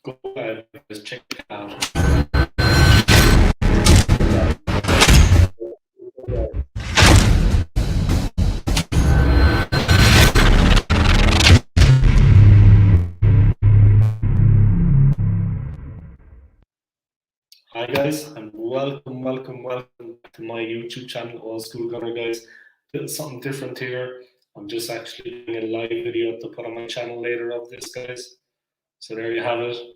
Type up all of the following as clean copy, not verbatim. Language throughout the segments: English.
go ahead and just check it out. Hi guys, and welcome to my YouTube channel, Old School Gunner guys. Little something different here. I'm just actually doing a live video to put on my channel later of this, guys. So there you have it.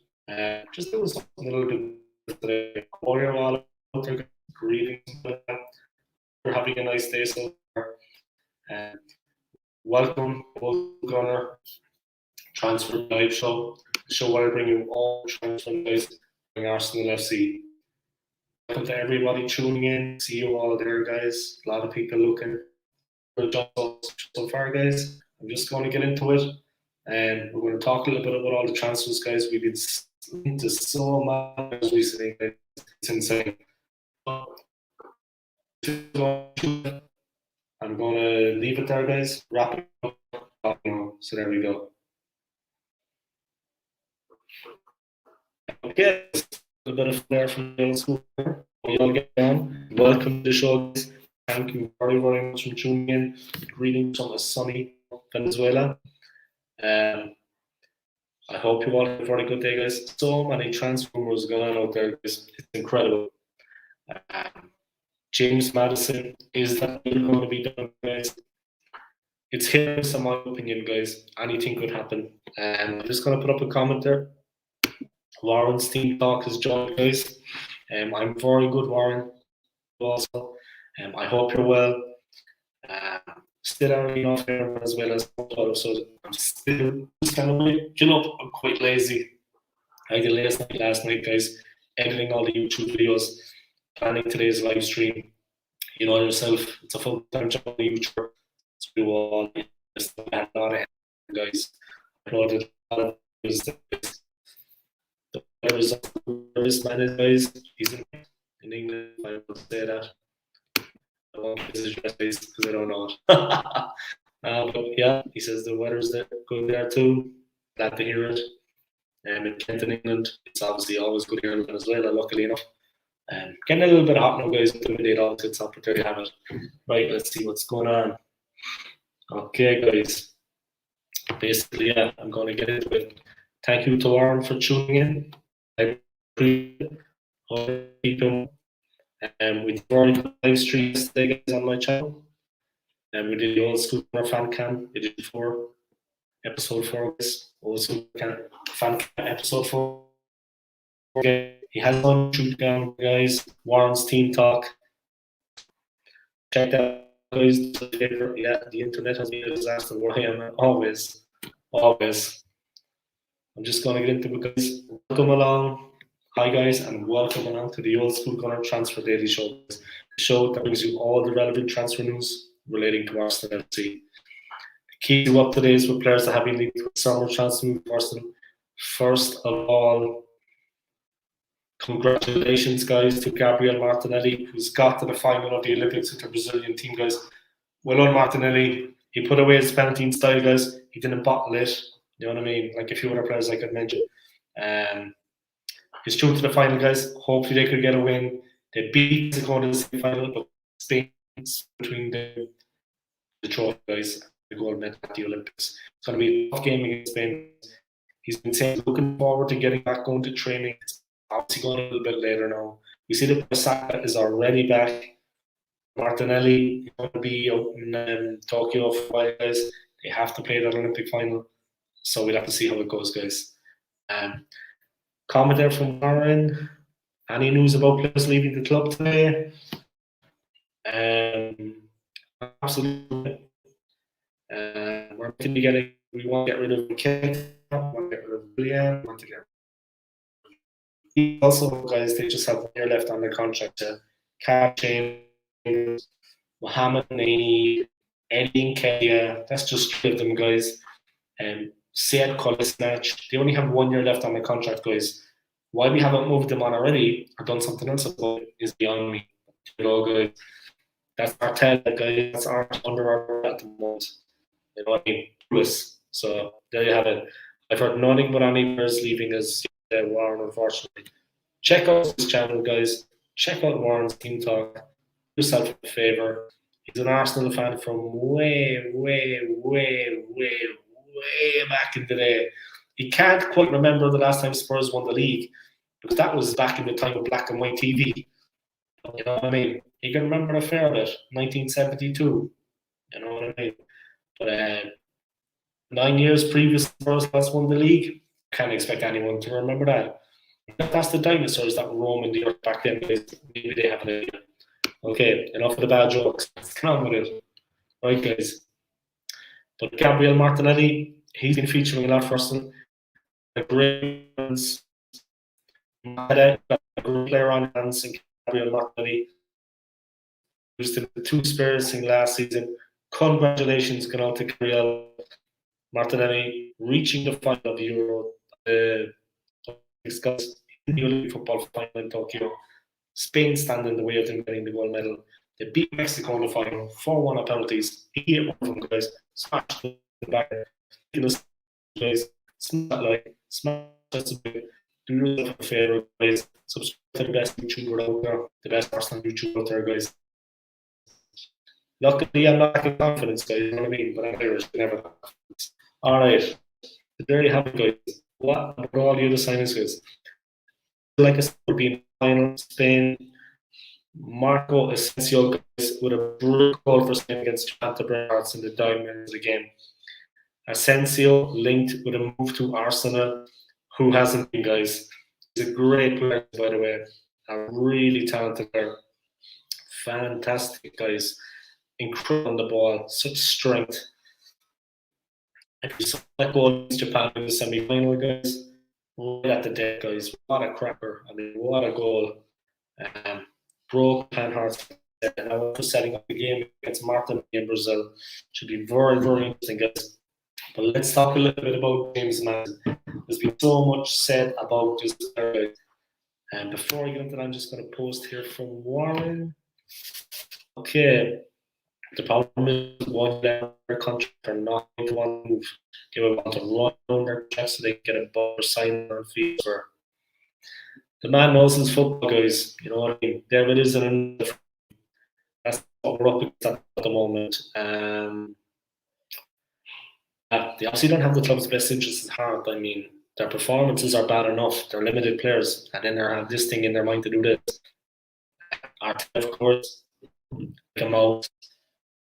Just doing something a little bit today. Hope you're all out there, greetings. We're having a nice day so far. Welcome, Old School Gunner Transfer Live Show. The show where I bring you all transfer guys in Arsenal FC. Welcome to everybody tuning in. See you all there, guys. A lot of people looking for jobs so far, guys. I'm just going to get into it, and we're going to talk a little bit about all the transfers, guys. We've been into so much recently, guys. It's insane. I'm going to leave it there, guys. Wrap it up. So there we go. Okay, a bit of flair from the Old School. We all get down. Welcome to the show, guys. Thank you very much for tuning in. Greetings from a sunny Venezuela. I hope you all have a very good day, guys. So many transfer rumors going on out there, guys. It's incredible. James Maddison, is that going to be done, guys? It's hit in my opinion, guys. Anything could happen. I'm just going to put up a comment there. Warren's team talk has joined, guys. I'm very good, Warren. Also, I hope you're well. Still early enough here as well as so I'm still kind of, you know, I'm quite lazy. I did last night, guys, editing all the YouTube videos, planning today's live stream. You know yourself, it's a full-time job on YouTube. So we all have a lot of guys. Uploaded a lot of videos. This man is, guys, he's in England, I will say that. I won't get his address because I don't know it. But yeah, he says the weather's good there too. Glad to hear it. In Kent, in England, it's obviously always good here in Venezuela, luckily enough. Getting a little bit hot now, guys, with the midday all gets up, but there you have it. Right, let's see what's going on. Okay, guys. Basically, yeah, I'm going to get into it. Thank you to Warren for tuning in. I appreciate all the people. We did a live stream yesterday, guys, on my channel. And we did the Old School fan cam. We did episode 4, guys. Old School fan cam episode 4. He has on YouTube down, guys. Warren's team talk. Check that, guys. Yeah, the internet has been a disaster where I am always. I'm just going to get into it, guys. Welcome along. Hi, guys, and welcome along to the Old School Gunner Transfer Daily Show. The show that brings you all the relevant transfer news relating to Arsenal FC. The key to up to date with players that have been linked with summer transfer move to Arsenal. First of all, congratulations, guys, to Gabriel Martinelli, who's got to the final of the Olympics with the Brazilian team, guys. Well on Martinelli. He put away his penalty in style, guys. He didn't bottle it. You know what I mean? Like a few other players I could mention. He's through to the final, guys. Hopefully they could get a win. They beat the going to the semi-final, but Spain's between the trophy, guys, the gold medal at the Olympics. It's going to be a tough game against Spain. He's been saying looking forward to getting back going to training. It's obviously going a little bit later now. We see that Saka is already back. Martinelli is going to be out in Tokyo for a while, guys. They have to play that Olympic final. So we'll have to see how it goes, guys. Comment there from Warren. Any news about players leaving the club today? Absolutely. We want to get rid of Kent. We want to get rid of William. We want to get also, guys, they just have 1 year left on their contract. Captain, Mohamed Nani, Eddie Nketiah. That's just 3 of them, guys. Sead Kolasinac. They only have 1 year left on the contract, guys. Why we haven't moved them on already or done something else about it is beyond me. You know, guys. That's our talent, guys. That's our under our at the moment. You know what I mean? So there you have it. I've heard nothing but any players leaving us Warren, unfortunately. Check out his channel, guys. Check out Warren's Team Talk. Do yourself a favour. He's an Arsenal fan from way back in the day. He can't quite remember the last time Spurs won the league, because that was back in the time of black and white TV. You know what I mean? He can remember a fair bit. 1972. You know what I mean? But 9 years previous Spurs last won the league, can't expect anyone to remember that. That's the dinosaurs that roamed the earth back then. Maybe they have an idea. Okay, enough of the bad jokes. Let's get on with it. Right, guys. But Gabriel Martinelli, he's been featuring a lot for us. A great player on hands, and Gabriel Martinelli used to the 2 Spurs in last season. Congratulations going out to Gabriel Martinelli, reaching the final of the Euro. Discuss in the Olympic football final in Tokyo. Spain stand in the way of them getting the gold medal. They beat Mexico in the final, 4-1 on penalties. He hit one of them, guys. Smashed the back. Guys, smash like, smash it. Do yourself a favor, guys. Subscribe to the best YouTuber out there, the best Arsenal YouTuber out there, guys. Luckily, I'm not lacking confidence, guys. You know what I mean? But I'm Irish, never. All right, there you have it, guys. What about all the other signings, guys? Like I said, would be in final Spain. Marco Asensio, guys, with a brutal goal for Spain against Canterbury in the dying minutes of the game. Asensio linked with a move to Arsenal. Who hasn't been, guys? He's a great player, by the way. A really talented player. Fantastic, guys. Incredible on the ball. Such strength. If you saw that goal against Japan in the semi-final, guys, right at the deck, guys. What a cracker. I mean, what a goal. Broke Panhart's head. And I was setting up the game against Martin in Brazil. Should be very, very interesting, guys. But let's talk a little bit about James Madison. There's been so much said about this player. And before I get into that, I'm just going to post here from Warren. Okay. The problem is one their contract are not going to want to move. They will want to run on their chest so they can get a better sign or fee for. The man knows his football, guys. You know what I mean? There it is, and that's what we're up against at the moment. They obviously don't have the club's best interests at heart. I mean, their performances are bad enough. They're limited players, and then they have this thing in their mind to do this. Of course, come out,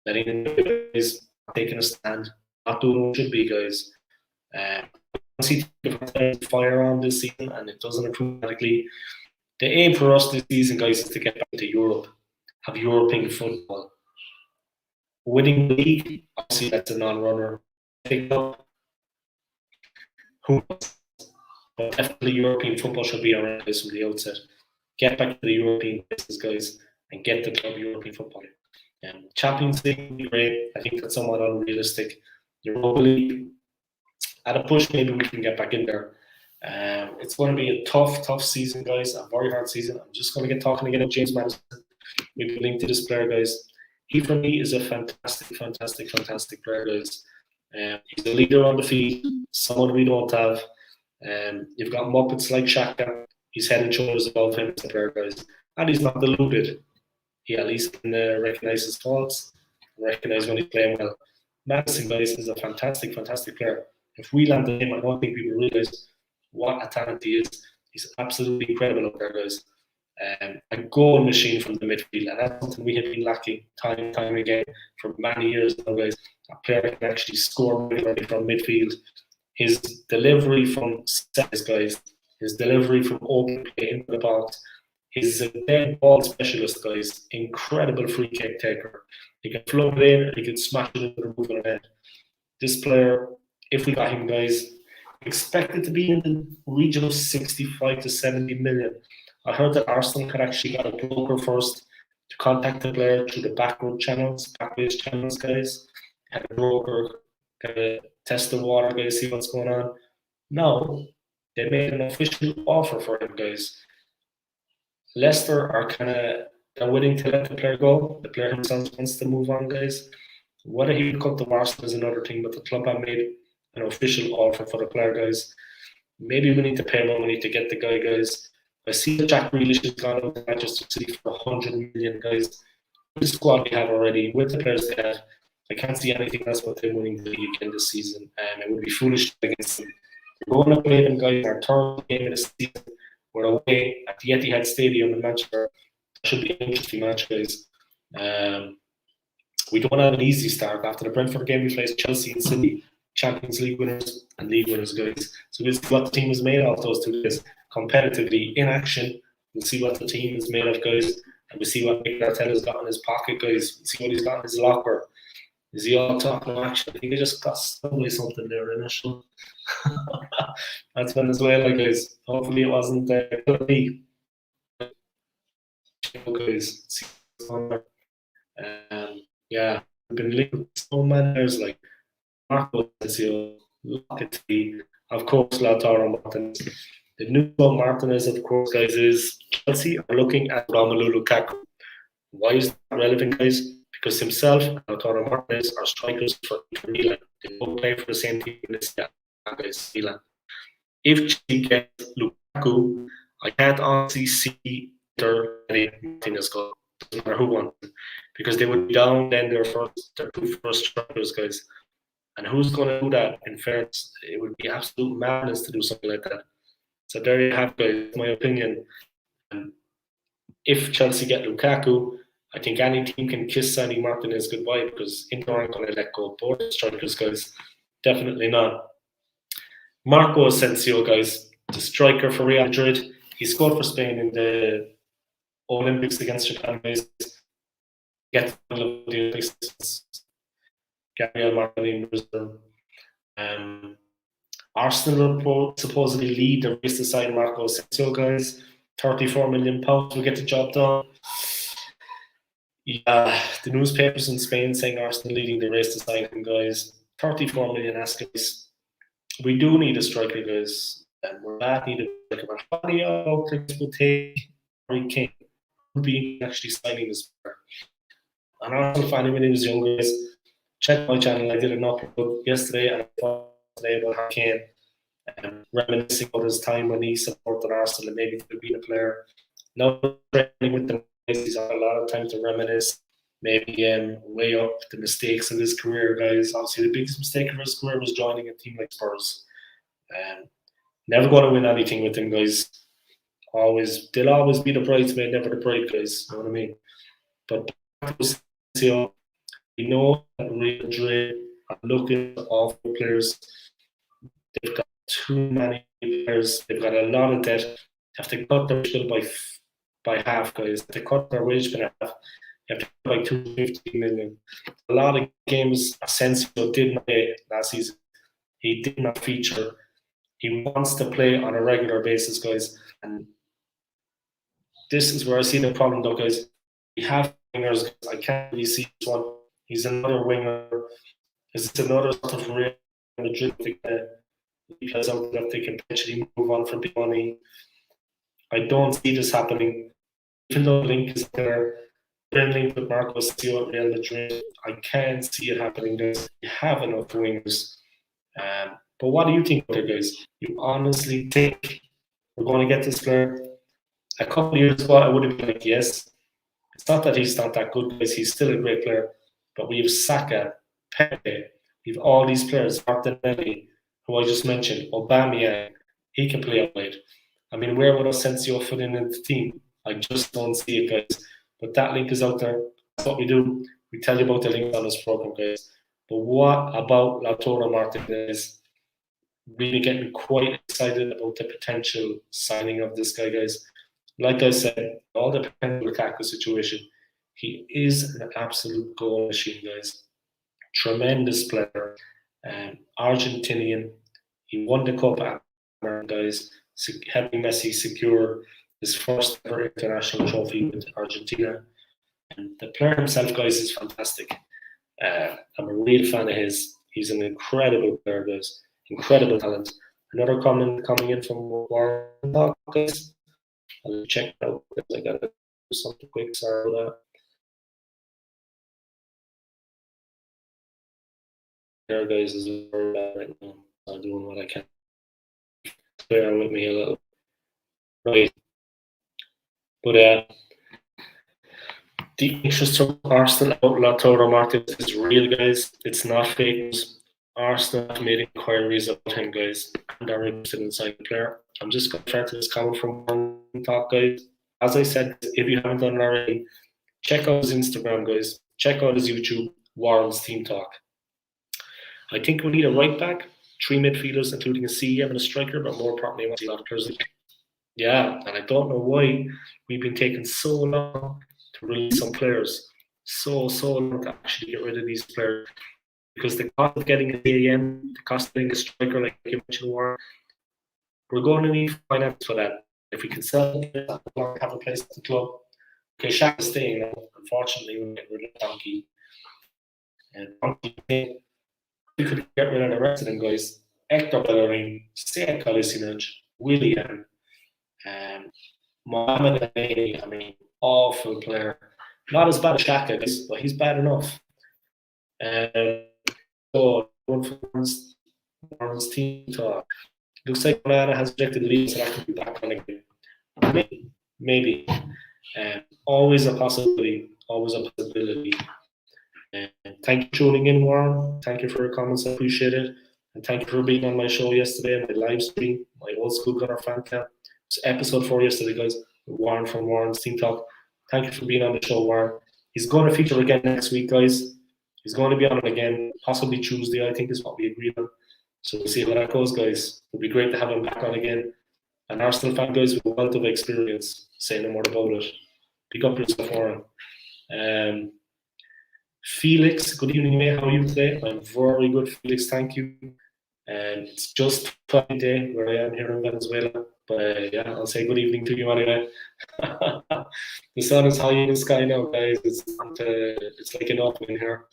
letting the guys taking a stand, not doing what should be, guys. See fire on this season, and it doesn't improve radically. The aim for us this season, guys, is to get back to Europe, have European football. Winning the league, obviously, that's a non-runner. Pick up. Who knows? But definitely European football should be our place from the outset. Get back to the European places, guys, and get the club European football. Champions League would be great. I think that's somewhat unrealistic. Europa League, at a push, maybe we can get back in there. It's going to be a tough season, guys. A very hard season. I'm just going to get talking again about James Madison. We've been linked to this player, guys. He, for me, is a fantastic player, guys. He's a leader on the field, someone we don't have. You've got Muppets like Shaka. He's head and shoulders above him as a player, guys. And he's not deluded. He at least can recognize his faults, recognize when he's playing well. Madison, guys, is a fantastic player. If we landed him, I don't think people realize what a talent he is. He's absolutely incredible up there, guys. A goal machine from the midfield, and that's something we have been lacking time and time again for many years now, guys. A player can actually score from midfield. His delivery from sets, guys. His delivery from open play into the box. He's a dead ball specialist, guys. Incredible free kick taker. He can float it in, he can smash it into the roof of the net. This player, if we got him, guys, expected to be in the region of 65 to 70 million. I heard that Arsenal had actually got a broker first to contact the player through the backroad channels, back-based channels, guys. Had a broker kind of test the water, guys, see what's going on. Now, they made an official offer for him, guys. Leicester are they're willing to let the player go. The player himself wants to move on, guys. Whether he would come to Arsenal is another thing, but the club have made an official offer for the player, guys. maybe we need to pay more money to get the guy, guys. I see that Jack Grealish has gone out to Manchester City for 100 million, guys. With the squad we have already, with the players they have, I can't see anything else but them winning the league again this season. And it would be foolish against them. We're going to play them, guys, in our third game of the season. We're away at the Etihad Stadium in Manchester. That should be an interesting match, guys. We don't have an easy start. After the Brentford game, we faced Chelsea and City, Champions League winners and league winners, guys. So we'll see what the team is made of those 2 days competitively in action. We'll see what the team is made of, guys. And we'll see what Mikel Arteta's got in his pocket, guys. We'll see what he's got in his locker. Is he all talk no action? I think he just got stung with something there initially. That's Venezuela, guys. Hopefully it wasn't me. Guys, see what's on there. Yeah, we've been linked with so many players like Marco Asensio, Locketti, of course, Lautaro Martinez. The news about Martinez, of course, guys, is Chelsea are looking at Romelu Lukaku. Why is that relevant, guys? Because himself and Lautaro Martinez are strikers for Inter Milan. They both play for the same team in this guys, Milan. If Chelsea gets Lukaku, I can't honestly see Inter getting Martinez goal. Doesn't matter who won, because they would be down then their 2 first strikers, guys. And who's going to do that? In fairness, it would be absolute madness to do something like that. So there you have, guys, my opinion. If Chelsea get Lukaku, I think any team can kiss signing Martinez goodbye, because Inter aren't going to let go of both strikers, guys. Definitely not. Marco Asensio, guys, the striker for Real Madrid. He scored for Spain in the Olympics against Japan, guys. Get the Olympics. Gabriel Martinez in Brazil. Arsenal supposedly lead the race to sign Marco Asensio, guys. £34 million will get the job done. Yeah, the newspapers in Spain saying Arsenal leading the race to sign him, guys. 34 million guys. We do need a striker, guys. And we're bad need a striker. But how many players will take Harry Kane? Would be actually signing this player. An Arsenal fan when he was younger, guys. Check my channel. I did an upload yesterday and today about Harry Kane. Reminiscing about his time when he supported Arsenal and maybe could have been a player. Now training with them, he's had a lot of time to reminisce, maybe weigh up the mistakes of his career, guys. Obviously, the biggest mistake of his career was joining a team like Spurs. Never going to win anything with them, guys. They'll always be the bridesmaid, never the bride, guys. You know what I mean? But we know that Real Madrid are looking at awful players. They've got too many players. They've got a lot of debt. They have to cut their wage bill by half, guys. They cut their wage bill by half. You have to cut by 250 million. A lot of games Asensio did not play last season. He did not feature. He wants to play on a regular basis, guys. And this is where I see the problem, though, guys. We have wingers. I can't really see this one. He's another winger. Is it another sort of Real Madrid players out that they can potentially move on from money? I don't see this happening. Even though Link is there, linked with Marco Asensio at Real Madrid, I can't see it happening. You have enough wingers. But what do you think, guys? You honestly think we're going to get this player? A couple of years ago, I would have been like, yes. It's not that he's not that good, guys. He's still a great player. But we have Saka, Pepe, we have all these players, Martinelli, who I just mentioned, Aubameyang. He can play out wide. I mean, where would Asensio fit in the team? I just don't see it, guys. But that link is out there. That's what we do. We tell you about the links on this program, guys. But what about Lautaro Martinez? Really getting quite excited about the potential signing of this guy, guys. Like I said, all depends on the Lukaku situation. He is an absolute goal machine, guys. Tremendous player. Argentinian. He won the Copa America, guys, helping Messi secure his first ever international trophy with Argentina. And the player himself, guys, is fantastic. I'm a real fan of his. He's an incredible player, guys. Incredible talent. Another comment coming in from Warren, guys. I'll check it out because I gotta do something quick. Sorry about that. There, guys, is very bad right now. I'm doing what I can. bear with me a little. Right. But the interest of Arsenal outlaw Lautaro Martinez is real, guys. It's not fake news. Arsenal have made inquiries about him, guys, and are interested in signing the player. I'm just going to start this comment from one talk, guys. As I said, if you haven't done it already, check out his Instagram, guys. Check out his YouTube, Warren's Team Talk. I think we need a right back, 3 midfielders, including a CEM and a striker, but more importantly, I want to see a lot of players. Yeah, and I don't know why we've been taking so long to release some players. So long to actually get rid of these players. Because the cost of getting a CEM, the cost of getting a striker, like you mentioned, Warren, we're going to need finance for that. If we can sell it, have a place at the club. Okay, Shaq is staying now. Unfortunately, we'll get rid of Donkey. And Donkey, we could get rid of the rest of them guys. Hector Bellerin, Sead Kolasinac, Willian, Mohamed Ali, I mean, awful player. Not as bad as Shaq is, but he's bad enough. So, one for Warren's Team Talk. Looks like Onana has rejected leave, so I could be back on again. Maybe. Always a possibility. Thank you for tuning in, Warren. Thank you for your comments. I appreciate it. And thank you for being on my show yesterday, my live stream, my old school Gunner fan camp. It's episode 4 yesterday, guys. Warren from Warren's Team Talk. Thank you for being on the show, Warren. He's going to feature again next week, guys. He's going to be on it again, possibly Tuesday, I think is what we agreed on. So we'll see how that goes, guys. It'll be great to have him back on again. An Arsenal fan, guys, with a wealth of experience. Say no more about it. Pick up yourself, Warren. Felix, good evening, mate. How are you today? I'm very good, Felix. Thank you. It's just Friday where I am here in Venezuela. But yeah, I'll say good evening to you anyway. The sun is high in the sky now, guys. It's like an autumn in here.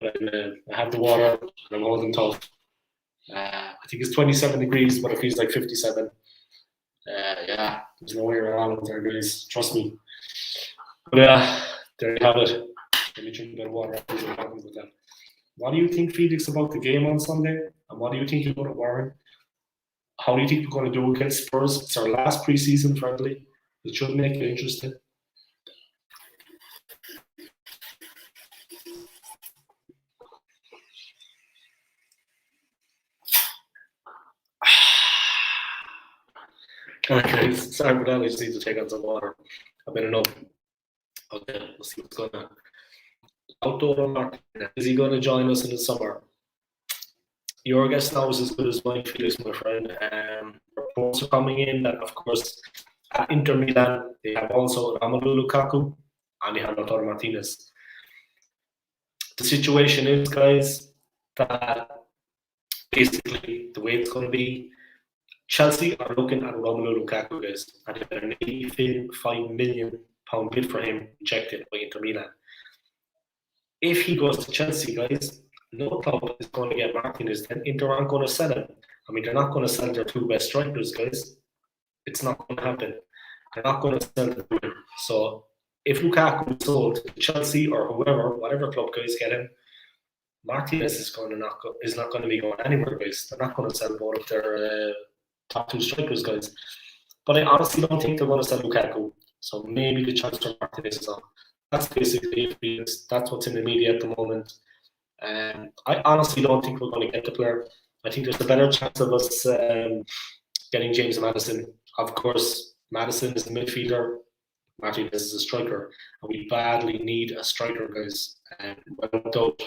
But I have the water and I'm holding tough. I think it's 27 degrees, but it feels like 57. Yeah, there's no way around it there, guys. Trust me. But there you have it. Let me drink a bit of water. With that. What do you think, Felix, about the game on Sunday? And what do you think about it, Warren? How do you think we're going to do against Spurs? It's our last preseason friendly. It should make it interesting. Okay, sorry for that. I just need to take on some water. I've been enough. Okay, we'll see what's going on. Outdoor Martin, is he going to join us in the summer? Your guess now is as good as mine, Felix, my friend. Reports are coming in that, of course, at Inter Milan, they have also Romelu Lukaku and they have Lautaro Martinez. The situation is, guys, that basically the way it's going to be, Chelsea are looking at Romelu Lukaku, guys, and they have an £85 million bid for him rejected by Inter Milan. If he goes to Chelsea, guys, no club is going to get Martinez, then Inter aren't going to sell him. I mean, they're not going to sell their 2 best strikers, guys. It's not going to happen. They're not going to sell them. So if Lukaku is sold to Chelsea or whoever, whatever club guys get him, Martinez is not going to be going anywhere, guys. They're not going to sell both of their top 2 strikers, guys. But I honestly don't think they're going to sell Lukaku. So maybe the chance for Martinez is on. That's basically it. That's what's in the media at the moment. I honestly don't think we're going to get the player. I think there's a better chance of us getting James Maddison. Of course, Maddison is a midfielder. Martinez is a striker. And we badly need a striker, guys. Without doubt.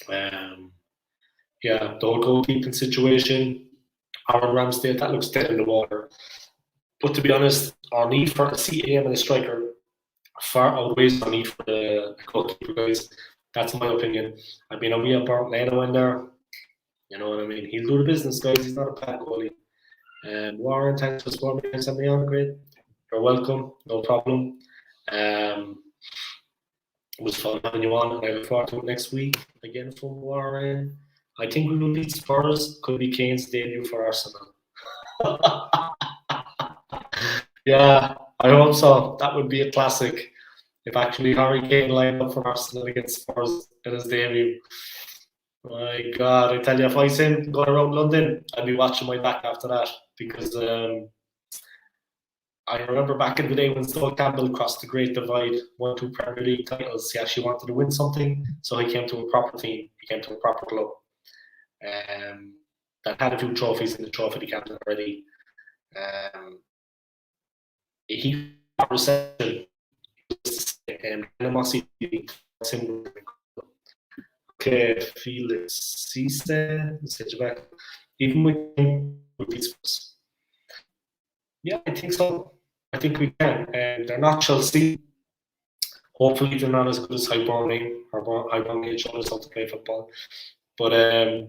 The whole goalkeeping situation, Aaron Ramsdale, that looks dead in the water. But to be honest, our need for a CAM and a striker far outweighs our need for the goalkeeper, guys. That's my opinion. I mean, we have Bart Leno in there. You know what I mean? He'll do the business, guys. He's not a bad goalie. Warren, thanks for scoring and sending me on, great. You're welcome. No problem. It was fun having you on, and I look forward to it next week. Again from Warren. I think we will beat Spurs. Could be Kane's debut for Arsenal. Yeah, I hope so. That would be a classic. If actually Harry Kane lined up for Arsenal against Spurs in his debut. My God, I tell you, if I see him going around London, I'd be watching my back after that because I remember back in the day when Skool Campbell crossed the Great Divide, won 2 Premier League titles. He actually wanted to win something, so he came to a proper team. He came to a proper club that had a few trophies in the trophy cabinet already. He got reception. Animosity. Okay, Felix Cisse, even with these. Yeah, I think so. I think we can. And they're not Chelsea. Hopefully, they're not as good as Highborn or Highborn showed us how to play football. But I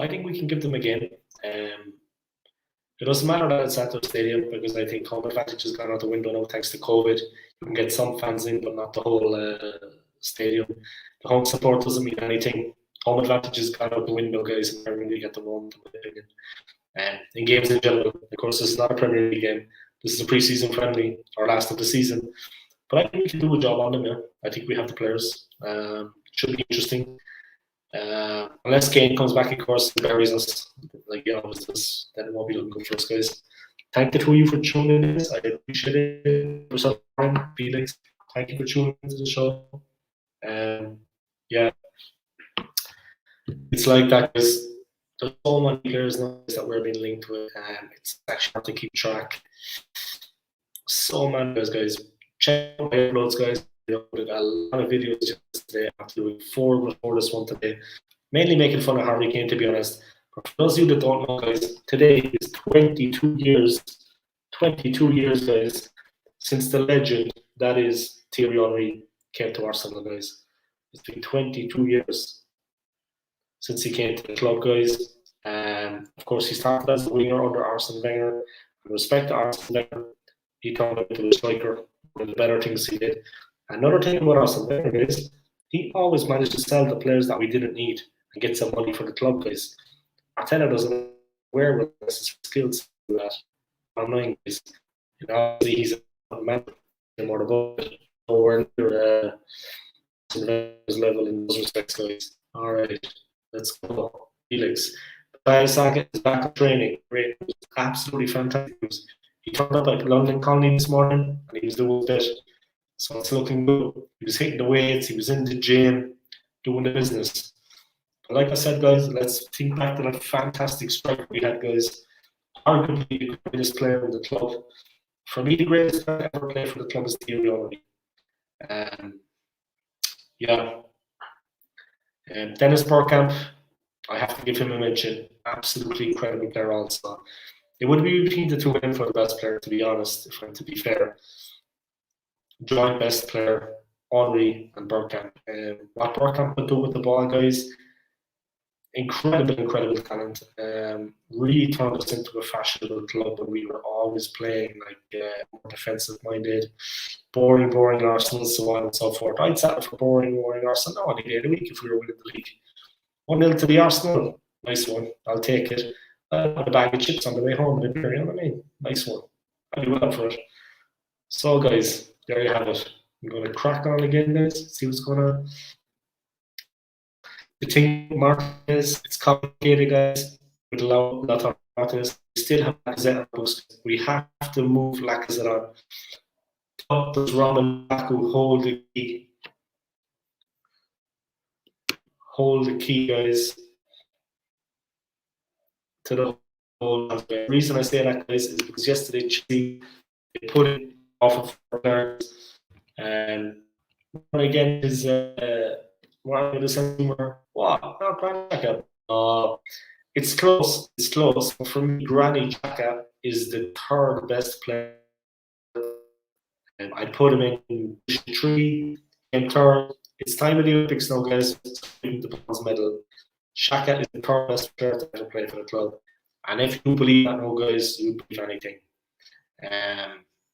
think we can give them a game. It doesn't matter that it's at their stadium because I think home advantage has gone out the window now thanks to COVID. You can get some fans in, but not the whole stadium. The home support doesn't mean anything. Home advantage has gone out the window, guys, in Premier League at the moment, in my opinion. In games in general, of course, this is not a Premier League game. This is a pre-season friendly, or last of the season. But I think we can do a job on them. Yeah, I think we have the players. Should be interesting. Unless Kane comes back, of course, and buries us, like then it won't be looking good for us, guys. Thank the two of you for tuning in. I appreciate it. Yourself, Felix. Thank you for tuning into the show. Yeah, it's like that, guys. There's so many players now that we're being linked with, and it's actually hard to keep track. So many guys. Check out my uploads, guys. I uploaded a lot of videos yesterday. I'm doing 4 before this one today. Mainly making fun of Harry Kane, to be honest. But for those of you that don't know, guys, today is 22 years. 22 years, guys, since the legend that is Thierry Henry came to Arsenal, guys. It's been 22 years since he came to the club, guys. Of course, he started as a winger under Arsene Wenger. In respect to Arsene Wenger, he turned into a striker. One of the better things he did. Another thing about Arsene Wenger is he always managed to sell the players that we didn't need and get some money for the club, guys. Arteta doesn't wear with his skills to do that. Online, guys. Obviously, he's a man more about it. Nowhere near Arsenal level in those respects, guys. All right, let's go. Felix. Saka is back on training. Great. Absolutely fantastic news. He turned up at London Colony this morning and he was doing it. So it's looking good. He was hitting the weights, he was in the gym, doing the business. But like I said, guys, let's think back to that fantastic striker we had, guys. Arguably the greatest player in the club. For me, the greatest player ever played for the club is Thierry Henry. Yeah. Dennis Bergkamp, I have to give him a mention. Absolutely incredible player also. It would be between the two of them for the best player, to be honest, if I'm to be fair. Joint best player, Henry and Bergkamp. What Bergkamp would do with the ball, guys, incredible talent. Really turned us into a fashionable club, but we were always playing like more defensive-minded, boring Arsenal, so on and so forth. I'd settle for boring Arsenal any day of the week if we were winning the league. 1-0 to the Arsenal, nice one. I'll take it. With a bag of chips on the way home and a beer, you know what I mean? Nice one. I'll be well for it. So, guys, there you have it. I'm going to crack on again, guys, see what's going on. The thing, Martinez, it's complicated, guys. With a lot of Martinez, we still have Lacazette on books. We have to move Lacazette on. Does Roman Lukaku hold the key? Hold the key, guys, to the whole. The reason I say that, guys, is because yesterday Chelsea they put it off of players, and again is what I'm going to say more. Wow, not Xhaka. It's close. It's close. But for me, Granit Xhaka is the third best player. I'd put him in 3 and third. It's time of the Olympics now, guys. The bronze medal. Xhaka is the third best player to ever play for the club. And if you believe that now, guys, you believe anything.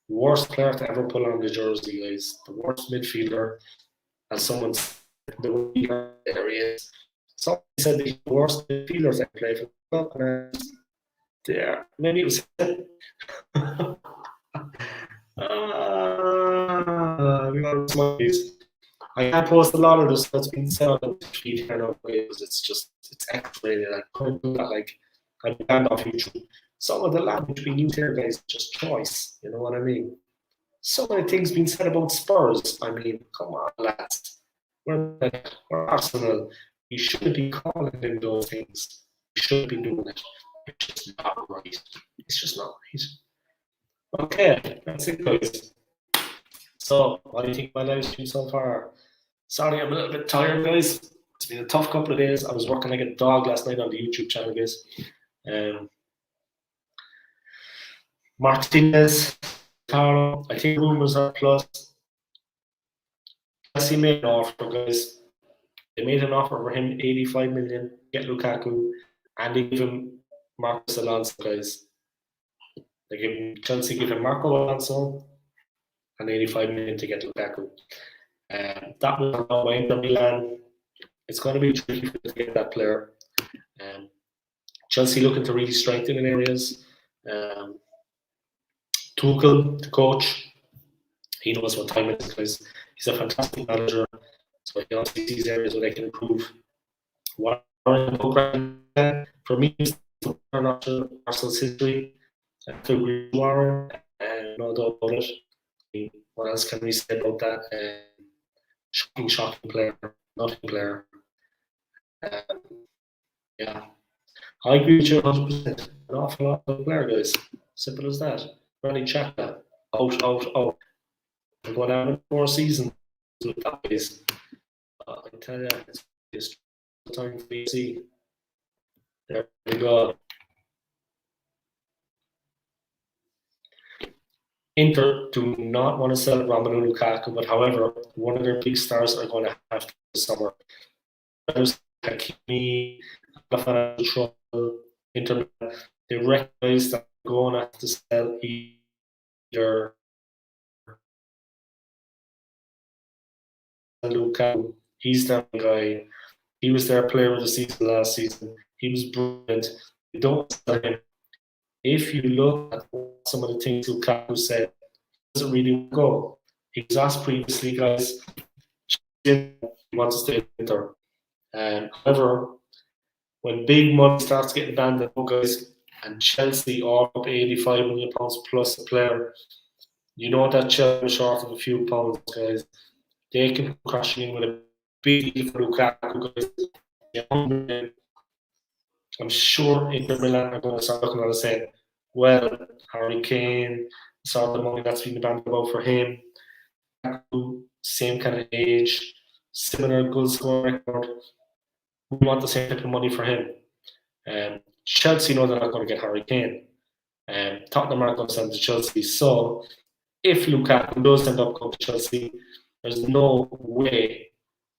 Worst player to ever put on the jersey, guys. The worst midfielder. As someone said, the areas. Someone said the worst midfielders ever played for the club. And there, maybe it was. We got smileys. I can't post a lot of this that's been said on the feed here now because it's X-rated. I couldn't do that. Like, I banned off YouTube. Some of the language being used here, guys, just choice. You know what I mean? So many things being said about Spurs. I mean, come on, lads. We're Arsenal. You shouldn't be calling them those things. You shouldn't be doing it. It's just not right. It's just not right. Okay, that's it, guys. So, what do you think of my live stream so far? Sorry, I'm a little bit tired, guys. It's been a tough couple of days. I was working like a dog last night on the YouTube channel, guys. Martinez, Taro, I think rumors are plus. Chelsea made an offer, guys. They made an offer for him, 85 million, get Lukaku, and they give him Marcos Alonso, guys. Chelsea give him Marco Alonso and 85 million to get Lukaku. That was around by Inter Milan. It's going to be tricky to get that player. Chelsea looking to really strengthen in areas. Tuchel, the coach, he knows what time it is, guys. He's a fantastic manager, so he also sees areas where they can improve. For me, it's Arsenal's history. Warren, and no doubt about it. What else can we say about that? Shocking player, nothing player. Yeah, I agree with you 100%. An awful lot of player, guys. Simple as that. Running Xhaka, out. I'm going down in 4 seasons with that guys. I tell you, it's time for you to see. There we go. Inter do not want to sell Romelu Lukaku, but however, one of their big stars are going to have to this summer. There's Hakimi, financial trouble. Inter, they recognize that they're going to have to sell either Lukaku. He's that guy. He was their player of the season last season. He was brilliant. They don't sell him. If you look at some of the things Lukaku said, he doesn't really go. He was asked previously, guys, he wants to stay in Inter. However, when big money starts getting banded out, guys, and Chelsea are up 85 million pounds plus a player, you know that Chelsea is short of a few pounds, guys. They can come crashing in with a big deal for Lukaku, guys. I'm sure Inter Milan are going to start looking at it and saying, well, Harry Kane, saw the money that's been banded about for him. Same kind of age, similar goal scoring record. We want the same type of money for him. Chelsea know they're not going to get Harry Kane. Tottenham aren't going to send to Chelsea. So if Lukaku does end up going to Chelsea, there's no way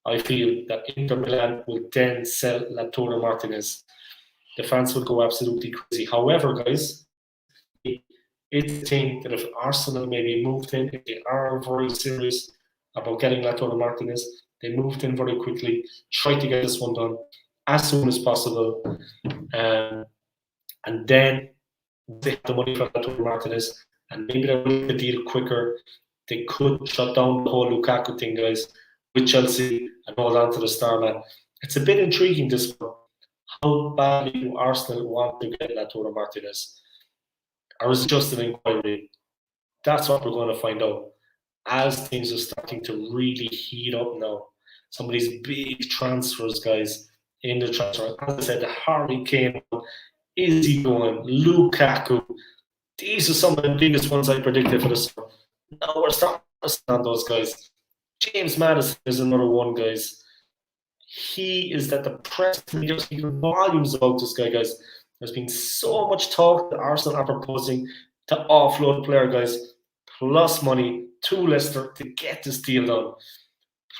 I feel that Inter Milan will then sell Lautaro Martinez. The fans will go absolutely crazy. However, guys, it's a thing that if Arsenal maybe moved in, if they are very serious about getting Lautaro Martinez, they moved in very quickly, tried to get this one done as soon as possible, and then they have the money for Lautaro Martinez, and maybe they'll make the deal quicker. They could shut down the whole Lukaku thing, guys, with Chelsea and hold on to the star man. It's a bit intriguing, this one. How badly do Arsenal want to get Lautaro Martinez? Or is it just an inquiry? That's what we're going to find out as things are starting to really heat up now. Some of these big transfers, guys, in the transfer. As I said, the Harry Kane, is he going? Lukaku. These are some of the biggest ones I predicted for the summer. Now we're starting to stand those guys. James Maddison is another one, guys. He is that the press media speaking volumes about this guy, guys. There's been so much talk that Arsenal are proposing to offload the player, guys, plus money to Leicester to get this deal done.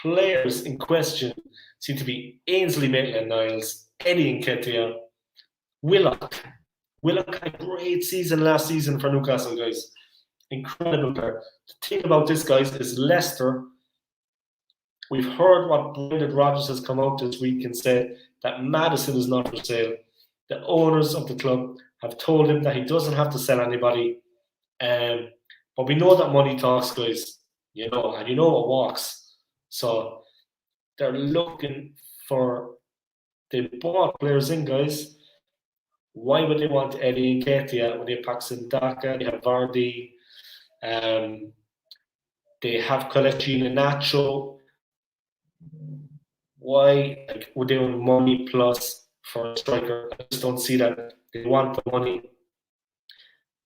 Players in question seem to be Ainsley Maitland-Niles, Eddie Nketiah, Willock. Willock had a great season last season for Newcastle, guys. Incredible player. The thing about this, guys, is Leicester. We've heard what Brendan Rodgers has come out this week and said that Maddison is not for sale. The owners of the club have told him that he doesn't have to sell anybody. But we know that money talks, guys. You know, and you know what walks. So they're looking for, they bought players in, guys. Why would they want Eddie Nketiah when they have Paxton Daka, they have Vardy, they have Kelechi Iheanacho? Why would they want money plus for a striker? I just don't see that. They want the money.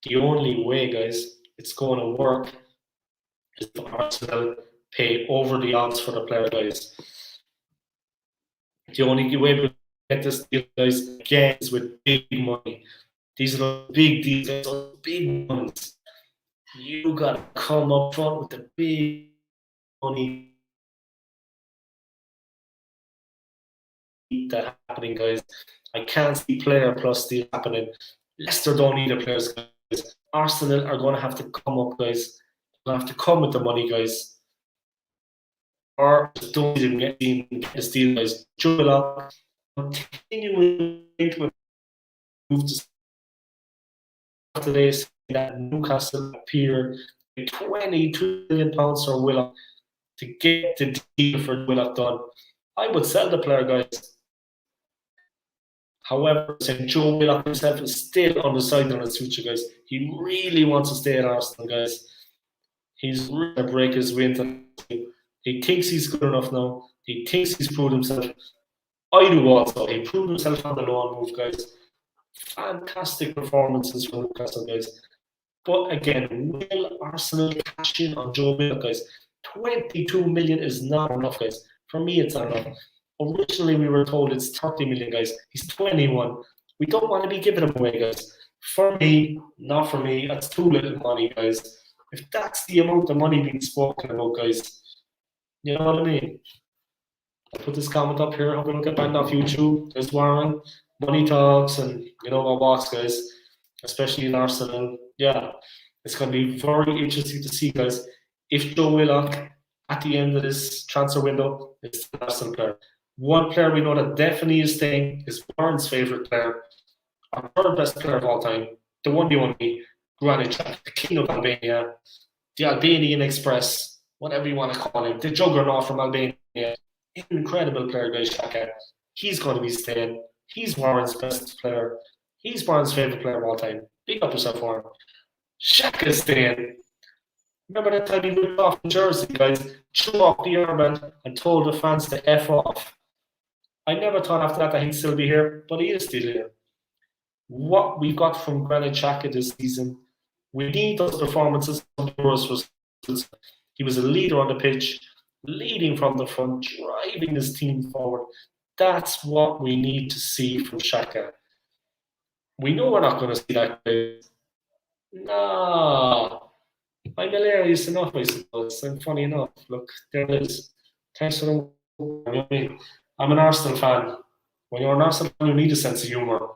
The only way, guys, it's going to work is if Arsenal pay over the odds for the player, guys. The only way we get this deal, guys, again, is with big money. These are big deals, those big ones. You gotta come up front with the big money that happening, guys. I can't see player plus deal happening. Leicester don't need the players, guys. Arsenal are going to have to come up, guys. They're going to have to come with the money, guys. Or just don't even get this deal, guys. Joe continuing to move to today that Newcastle appear £22 million for Willock to get the deal for Willock done. I would sell the player, guys. However, St. Joe Willock himself is still undecided on his future, guys. He really wants to stay at Arsenal, guys. He's really going to break his way into the team. He thinks he's good enough now. He thinks he's proved himself. I do also. He proved himself on the loan move, guys. Fantastic performances from Newcastle, guys. But again, will Arsenal cash in on Joe Willock, guys? 22 million is not enough, guys. For me, it's not enough. Originally, we were told it's 30 million, guys. He's 21. We don't want to be giving him away, guys. For me, not for me. That's too little money, guys. If that's the amount of money being spoken about, guys, you know what I mean? I'll put this comment up here. I hope we don't get banned off YouTube. There's Warren, money talks, and you know what walks, guys. Especially in Arsenal. Yeah, it's going to be very interesting to see, guys, if Joe Willock at the end of this transfer window is the Arsenal player. One player we know that definitely is staying is Warren's favourite player, our third best player of all time, the one and only Granit Xhaka, the king of Albania, the Albanian Express, whatever you want to call him, the juggernaut from Albania. Incredible player, guys, Xhaka. He's going to be staying. He's Warren's best player. He's Warren's favourite player of all time. Big up yourself, Warren. Xhaka's staying. Remember that time he ripped off the jersey, guys, threw off the armband and told the fans to F off. I never thought after that he'd still be here, but he is still here. What we got from Granit Xhaka this season, we need those performances from Euros. He was a leader on the pitch, leading from the front, driving his team forward. That's what we need to see from Xhaka. We know we're not going to see that. No, I'm hilarious enough, I suppose. I'm funny enough. Look, there it is. Thanks for the. I'm an Arsenal fan. When you're an Arsenal fan, you need a sense of humour.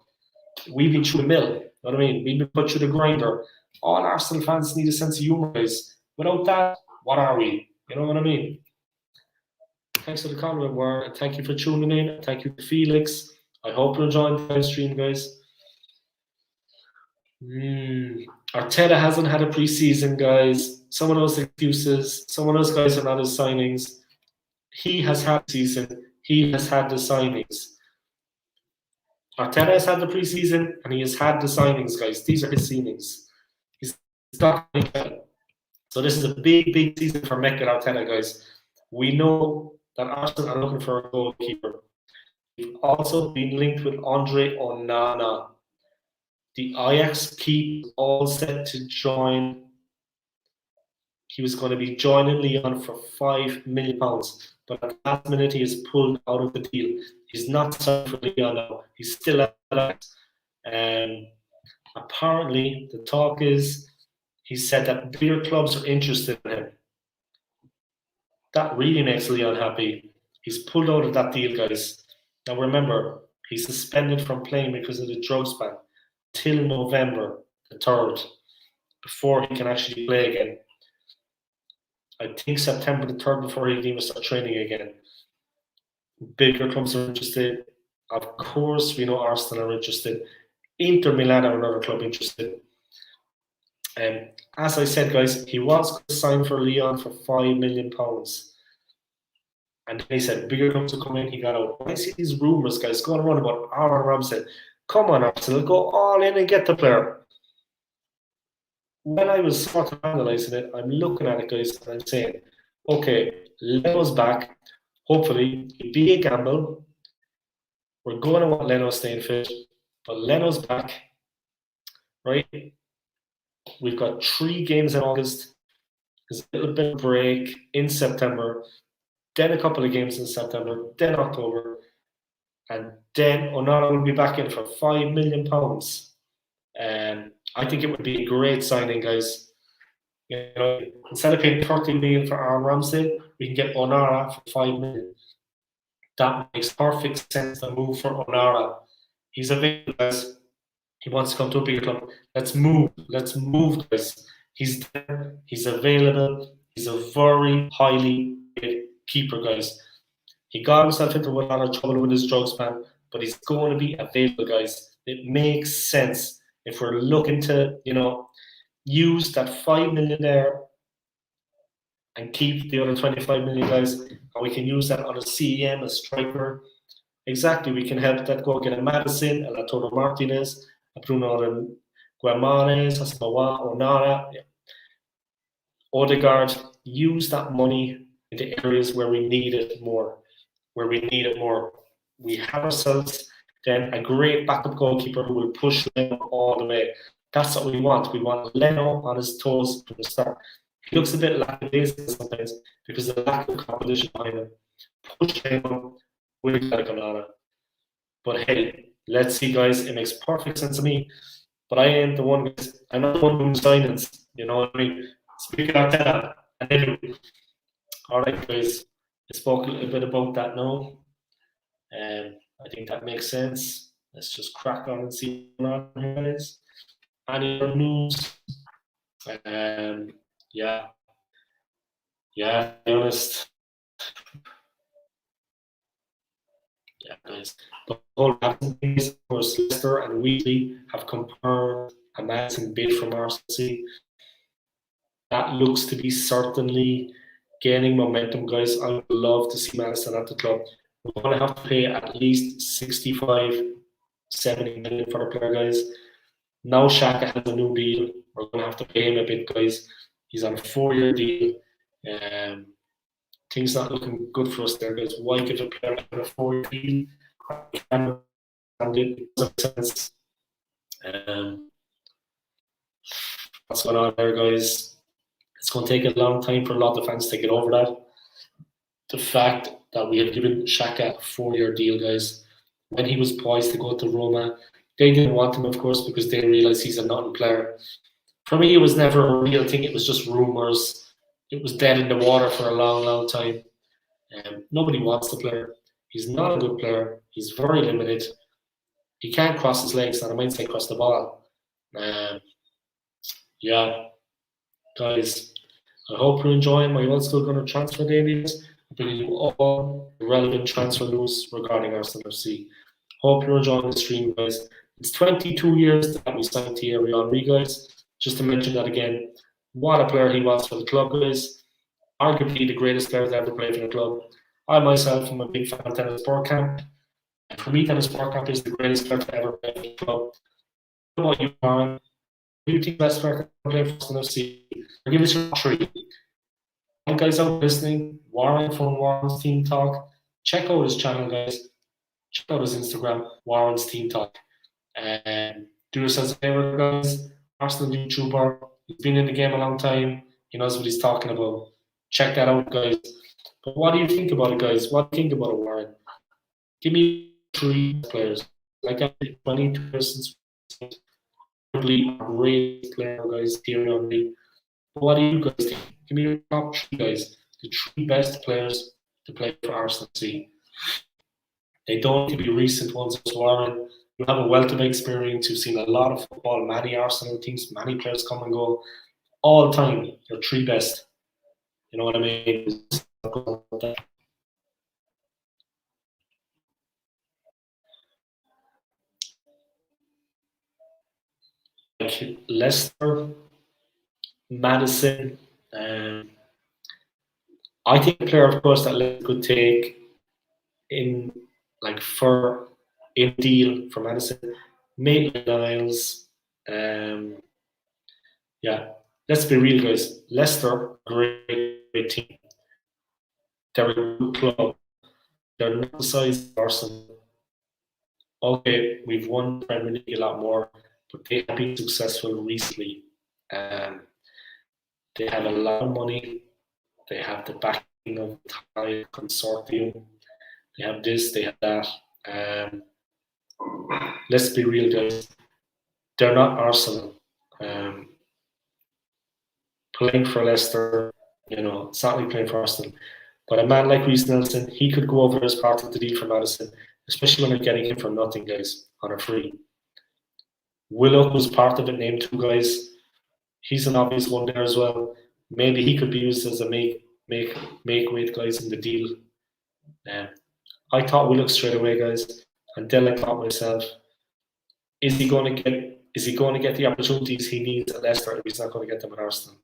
We've been through the mill. You know what I mean? We've been put through the grinder. All Arsenal fans need a sense of humour, guys. Without that, what are we? You know what I mean? Thanks for the comment, Warren. Thank you for tuning in. Thank you to Felix. I hope you're enjoying the live stream, guys. Arteta hasn't had a preseason, guys. Some of those excuses, some of those guys are not his signings. He has had the season. He has had the signings. Arteta has had the preseason, and he has had the signings, guys. These are his signings. He's not. So this is a big, big season for Mikel Arteta, guys. We know that Arsenal are looking for a goalkeeper. We've also been linked with Andre Onana. The Ajax keep all set to join. He was going to be joining Lyon for £5 million, but at the last minute he is pulled out of the deal. He's not signed for Lyon now. He's still at Ajax. Apparently, the talk is he said that bigger clubs are interested in him. That really makes Lyon happy. He's pulled out of that deal, guys. Now remember, he's suspended from playing because of the drugs ban till November the 3rd, before he can actually play again. I think September the 3rd before he can even start training again. Bigger clubs are interested. Of course, we know Arsenal are interested. Inter Milan are another club interested. As I said, guys, he was signed for Lyon for £5 million. And he said bigger clubs will come in. He got out. When I see these rumours, guys, going around about Aaron Ramsey, Come on, Arsenal, go all in and get the player. When I was sort of analysing it, I'm looking at it, guys, and I'm saying, okay, Leno's back. Hopefully, it'd be a gamble. We're going to want Leno staying fit, but Leno's back, right? We've got 3 games in August. There's a little bit of break in September, then a couple of games in September, then October, and then Onana will be back in for £5 million. I think it would be a great signing, guys. You know, instead of paying 30 million for Aaron Ramsey, we can get Onana for 5 million. That makes perfect sense to move for Onana. He's available, guys. He wants to come to a bigger club. Let's move. Let's move, guys. He's there. He's available. He's a very highly paid keeper, guys. He got himself into a lot of trouble with his drugs, man, but he's going to be available, guys. It makes sense if we're looking to, use that 5 million there and keep the other 25 million, guys, and we can use that on a CEM, a striker. Exactly, we can help that go get a Madison, a Lautaro Martinez, a Bruno Guimares, a Samoa, Onana, Odegaard. Use that money into areas where we need it more. We have ourselves then a great backup goalkeeper who will push Leno all the way. That's what we want. We want Leno on his toes from the start. He looks a bit lackadaisical sometimes because of the lack of competition behind him. Push Leno with like Onana. But hey, let's see, guys. It makes perfect sense to me. But I ain't the one, guys. I'm not the one doing signings. You know what I mean? Speaking of that, and anyway, all right, guys. I spoke a little bit about that now. I think that makes sense. Let's just crack on and see what on here, guys. Any other news? Yeah, to be honest. Yeah, guys. The whole thing is, of course, Leicester and Wheatley have confirmed a massive bid from Arsenal. That looks to be certainly gaining momentum, guys. I would love to see Madison at the club. We're going to have to pay at least 65, 70 million for the player, guys. Now Xhaka has a new deal. We're going to have to pay him a bit, guys. He's on a 4-year deal. Things not looking good for us there, guys. Why give a player a 4-year deal? And it doesn't make sense. What's going on there, guys? It's going to take a long time for a lot of fans to get over that. The fact that we have given Xhaka a 4-year deal, guys, when he was poised to go to Roma, they didn't want him, of course, because they realised he's a non-player. For me, it was never a real thing. It was just rumours. It was dead in the water for a long, long time. Nobody wants the player. He's not a good player. He's very limited. He can't cross his legs, and I might say cross the ball. Yeah, guys, I hope you're enjoying my Old School Gunner transfer dailies. I'm bringing you all relevant transfer news regarding Arsenal FC. Hope you're enjoying the stream, guys. It's 22 years that we signed Thierry Henry, guys. Just to mention that again, what a player he was for the club, guys. Arguably the greatest player to ever play for the club. I myself am a big fan of Tennis Camp. And for me, Tennis Camp is the greatest player to ever play for the club. What about you, Warren? Who do you think best player to play for Arsenal FC? I'll give it your 3. You guys out listening, Warren from Warren's Team Talk. Check out his channel, guys. Check out his Instagram, Warren's Team Talk. And do yourselves a favor, guys. Arsenal YouTuber. He's been in the game a long time. He knows what he's talking about. Check that out, guys. But what do you think about it, guys? What do you think about it, Warren? Give me 3 players. Like I have 22 persons. Probably a great player, guys. Thierry Henry. What do you guys think? Give me your top 3, guys. The 3 best players to play for Arsenal FC. They don't need to be recent ones, Warren. You have a wealth of experience. You've seen a lot of football, many Arsenal teams, many players come and go. All the time, your 3 best. You know what I mean? Like Leicester, Madison. I think a player, of course, that Leicester could take in deal for Madison Maitland-Niles. Yeah, let's be real, guys. Leicester, great team. They're a good club. They're not the size of Arsenal. Okay, we've won the Premier League a lot more, but they have been successful recently. Um, they have a lot of money. They have the backing of the Thai consortium. They have this, they have that. Um, let's be real, guys. They're not Arsenal. Um, Playing for Leicester, it's not like playing for Arsenal. But a man like Reece Nelson, he could go over as part of the deal for Madison, especially when they're getting him for nothing, guys, on a free. Willock was part of it, named 2 guys. He's an obvious one there as well. Maybe he could be used as a make weight guys in the deal. I thought Willock straight away, guys, and then I thought myself, is he going to get the opportunities he needs at Leicester if he's not going to get them at Arsenal?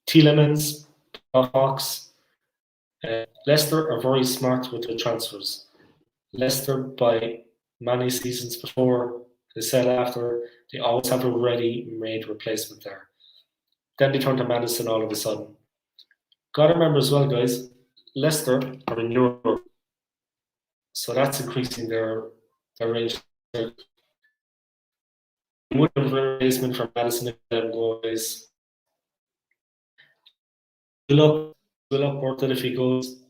Tielemans, Hawks. Leicester are very smart with their transfers. Leicester, by many seasons before, they said after, they always have a ready-made replacement there. Then they turn to Madison all of a sudden. Got to remember as well, guys, Leicester are in Europe, so that's increasing their range. They would have a replacement for Madison if them guys. Will up worth it if he goes.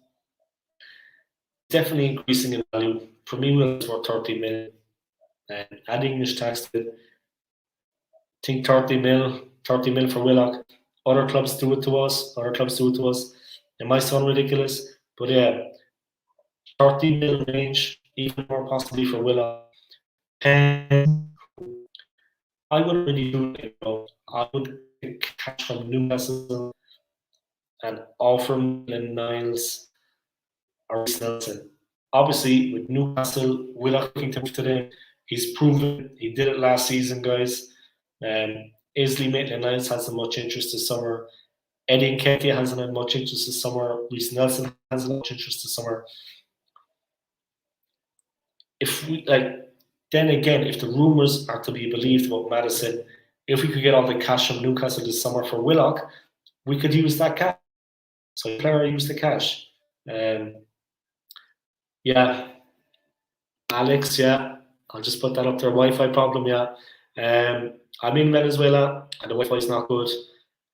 Definitely increasing in value. For me, Willock's worth 30 million. And adding English tax to it, I think 30 mil for Willock. Other clubs do it to us. It might sound ridiculous, but yeah, 30 mil range, even more possibly for Willock. And I wouldn't really do it. I would catch from Newcastle and offer Maitland-Niles or Reece Nelson. Obviously, with Newcastle, Willock looking to move today, he's proven he did it last season, guys. Ainsley Maitland-Niles hasn't much interest this summer. Eddie Nketiah hasn't had much interest this summer. Reece Nelson hasn't much interest this summer. If we then again, if the rumours are to be believed about Madison, if we could get all the cash from Newcastle this summer for Willock, we could use that cash. So the player use the cash. Yeah, Alex. Yeah, I'll just put that up there. Wi-Fi problem. Yeah. I'm in Venezuela and the Wi-Fi is not good.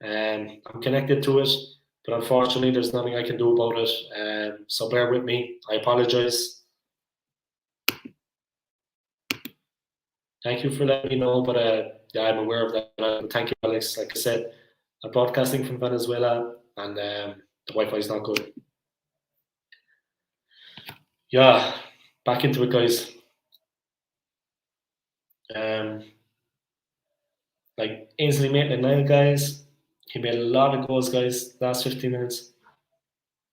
I'm connected to it, but unfortunately, there's nothing I can do about it. So bear with me. I apologize. Thank you for letting me know, but yeah, I'm aware of that. Thank you, Alex. Like I said, I'm broadcasting from Venezuela, and the Wi-Fi is not good. Yeah, back into it, guys. Like Ainsley Maitland-Niles, guys, he made a lot of goals, guys, last 15 minutes.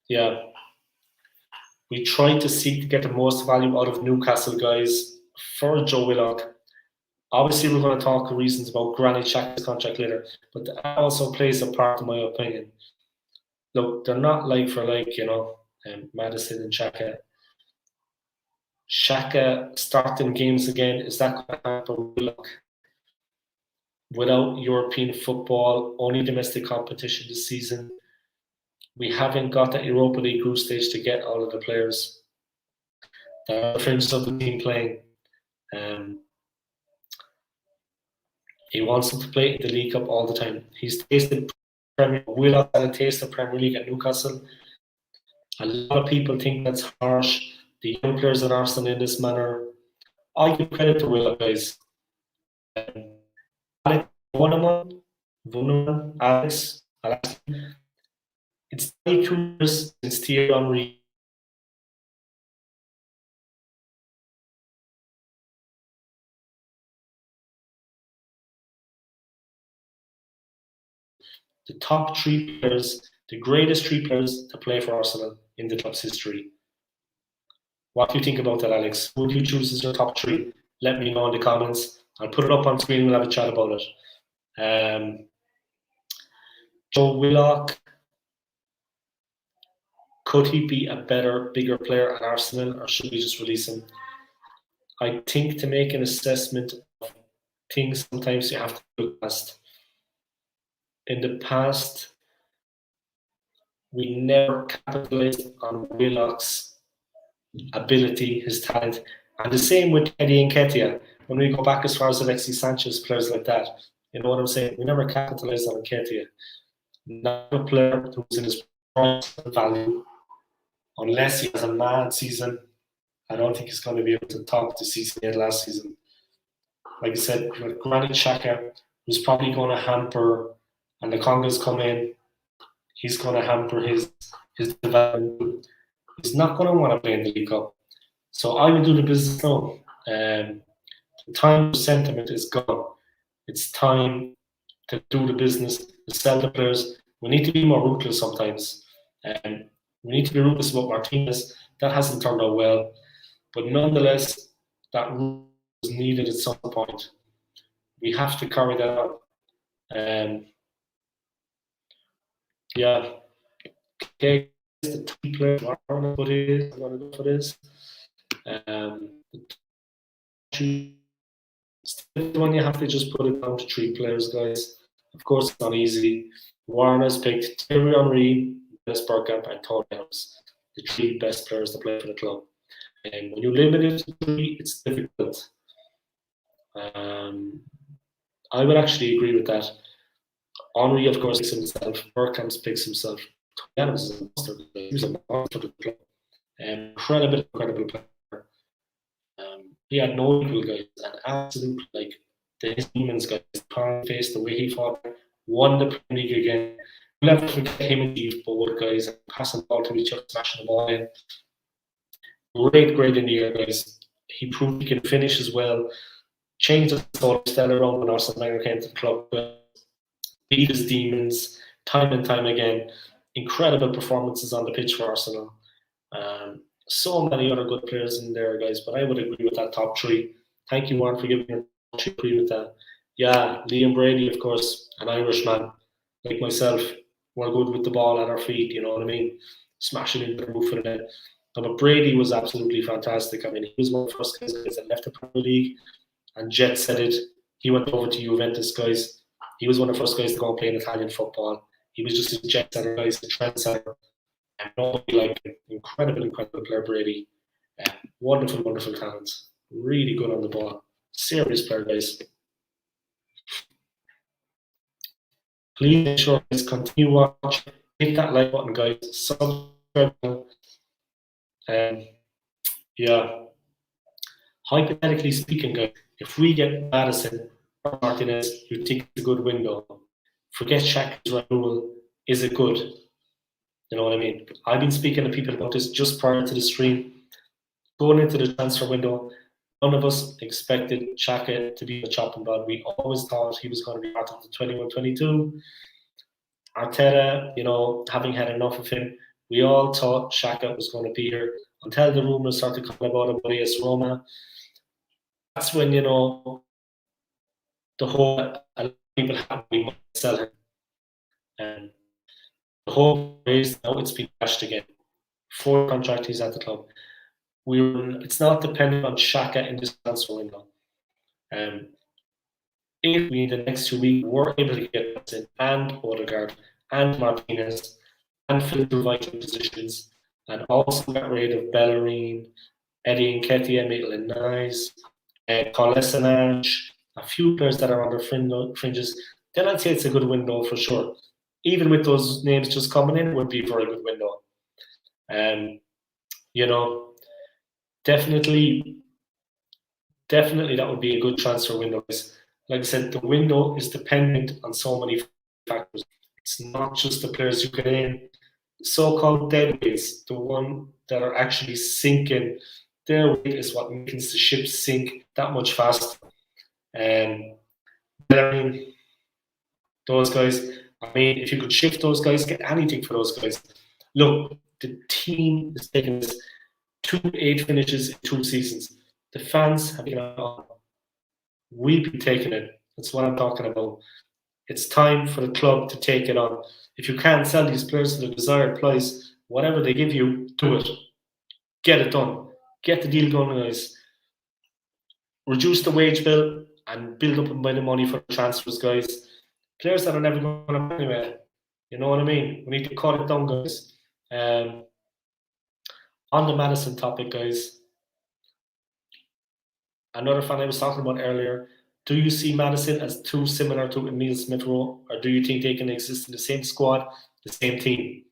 Yeah. We tried to seek to get the most value out of Newcastle, guys, for Joe Willock. Obviously, we're going to talk reasons about Granit Xhaka's contract later, but that also plays a part, in my opinion. Look, they're not like for like, Madison and Xhaka. Xhaka starting games again, is that going to happen for Willock? Without European football, only domestic competition this season. We haven't got that Europa League group stage to get all of the players that are the fringes of the team playing. He wants them to play in the League Cup all the time. He's tasted Premier Willock had a taste of Premier League at Newcastle. A lot of people think that's harsh. The young players at Arsenal in this manner. I give credit to Willock, guys. Alex Vuneman, Alex. It's 22 years since Thierry Henry. The top 3 players, the greatest 3 players to play for Arsenal in the club's history. What do you think about that, Alex? Who do you choose as your top 3? Let me know in the comments. I'll put it up on screen. We'll have a chat about it. Joe Willock Could he be a better, bigger player at Arsenal, or should we just release him? I think to make an assessment of things, sometimes you have to look past. In the past, we never capitalized on Willock's ability, his talent, and the same with Eddie Nketiah. When we go back as far as Alexis Sanchez, players like that, you know what I'm saying? We never capitalized on Nketiah. Not a player who's in his prime value, unless he has a mad season. I don't think he's going to be able to top the season he had last season. Like I said, with Granit Xhaka, who's probably going to hamper, and the Congas come in, he's going to hamper his development. He's not going to want to play in the League Cup. So I will do the business now. The time of sentiment is gone. It's time to do the business, to sell the players. We need to be more ruthless sometimes. We need to be ruthless about Martinez. That hasn't turned out well. But nonetheless, that rule is needed at some point. We have to carry that on. Yeah. Okay, the two players are going to go for this. When you have to just put it down to 3 players, guys. Of course, it's not easy. Warren has picked Thierry Henry, Dennis Bergkamp, and Tony Adams, the 3 best players to play for the club. And when you limit it to 3, it's difficult. I would actually agree with that. Henry, of course, picks himself. Bergkamp picks himself. Tony Adams is a monster. He was a monster for the club. Incredible player. He had no equal, guys, and absolute, like, the demons, guys, palm face, the way he fought, won the Premier League again. We'll never forget him and Steve Bold, guys, and passing the ball to each other, smashing the ball in. Great in the air, guys. He proved he can finish as well. Changed the style around when Arsene Wenger came to the club. Beat his demons time and time again. Incredible performances on the pitch for Arsenal. So many other good players in there, guys, but I would agree with that top 3. Thank you, Warren, for giving me a top 3. Agree with that. Yeah, Liam Brady, of course, an Irishman like myself. We're good with the ball at our feet, you know what I mean? Smashing into the roof of the net. But Brady was absolutely fantastic. I mean, he was one of the first guys that left the Premier League, and Jet said it. He went over to Juventus, guys. He was one of the first guys to go and play in Italian football. He was just a jet setter, guys, a trendsetter. And nobody like it. Incredible player, Brady. Wonderful talent. Really good on the ball. Serious player, guys. Please ensure guys continue watching. Hit that like button, guys. Subscribe. Yeah. Hypothetically speaking, guys, if we get Madison or Martinez, you think it's a good window. Forget Xhaka's renewal. Is it good? You know what I mean? I've been speaking to people about this just prior to the stream. Going into the transfer window, none of us expected Xhaka to be a chopping block. We always thought he was going to be part of the 21-22. Arteta, you know, having had enough of him, we all thought Xhaka was going to be here until the rumours started coming about AS Roma. That's when, you know, a lot of people have we might sell him. And the whole is now it's been cashed again. 4 contract he's at the club. It's not dependent on Xhaka in this transfer window. If we in the next 2 weeks were able to get Hudson and Odegaard and Martinez and fill the vital positions, and also get rid of Bellerin, Eddie Nketiah, Maitland-Niles, Kolasinac, a few players that are on the fringes, then I'd say it's a good window for sure. Even with those names just coming in, it would be a very good window. You know, definitely that would be a good transfer window. Like I said, the window is dependent on so many factors. It's not just the players you get in. So-called deadweights, the one that are actually sinking, their weight is what makes the ship sink that much faster. Those guys, I mean, if you could shift those guys, get anything for those guys. Look, the team is taking this 2 8 finishes in 2 seasons. The fans have been on. We've been taking it. That's what I'm talking about. It's time for the club to take it on. If you can't sell these players to the desired price, Whatever they give you, do it. Get it done. Get the deal going, guys. Reduce the wage bill and build up a bit of money for transfers, guys. Players that are never going to play anyway. You know what I mean? We need to cut it down, guys. On the Madison topic, guys, another fan I was talking about earlier, do you see Madison as too similar to Emile Smith Rowe, or do you think they can exist in the same squad, the same team?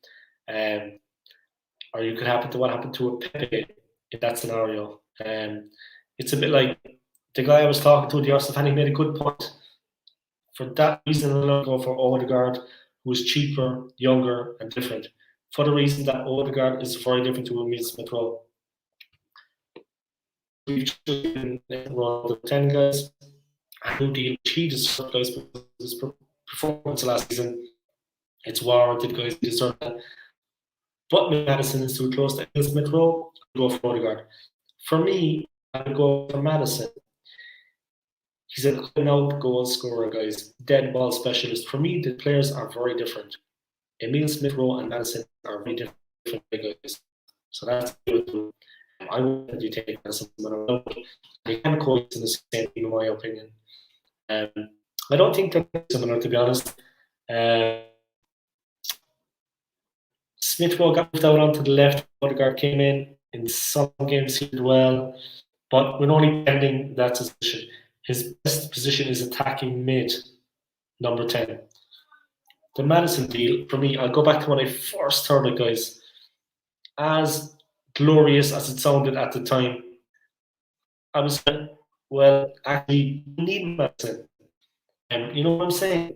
Or you could happen to what happened to a Pepe in that scenario. It's a bit like the guy I was talking to, the Arsenal fan, he made a good point. For that reason, I'll go for Odegaard, who is cheaper, younger, and different. For the reason that Odegaard is very different to Emile Smith Rowe. We've just been the 10 guys. I do deal he deserved, guys, because his performance last season, it's warranted, guys. He deserved that. But Madison is too close to Emile Smith Rowe. I'll go for Odegaard. For me, I'd go for Madison. He's an out goal scorer, guys. Dead ball specialist. For me, the players are very different. Emile Smith Rowe and Madison are very different, guys. So that's good. I wouldn't you take Madison, but they can coexist in the same team, in my opinion. I don't think they're similar, to be honest. Smith Rowe got moved out onto the left. Odegaard came in some games he did well, but we're only pending that position. His best position is attacking mid, number 10. The Madison deal, for me, I'll go back to when I first heard it, guys. As glorious as it sounded at the time, I was like, well, actually, you need Madison. You know what I'm saying?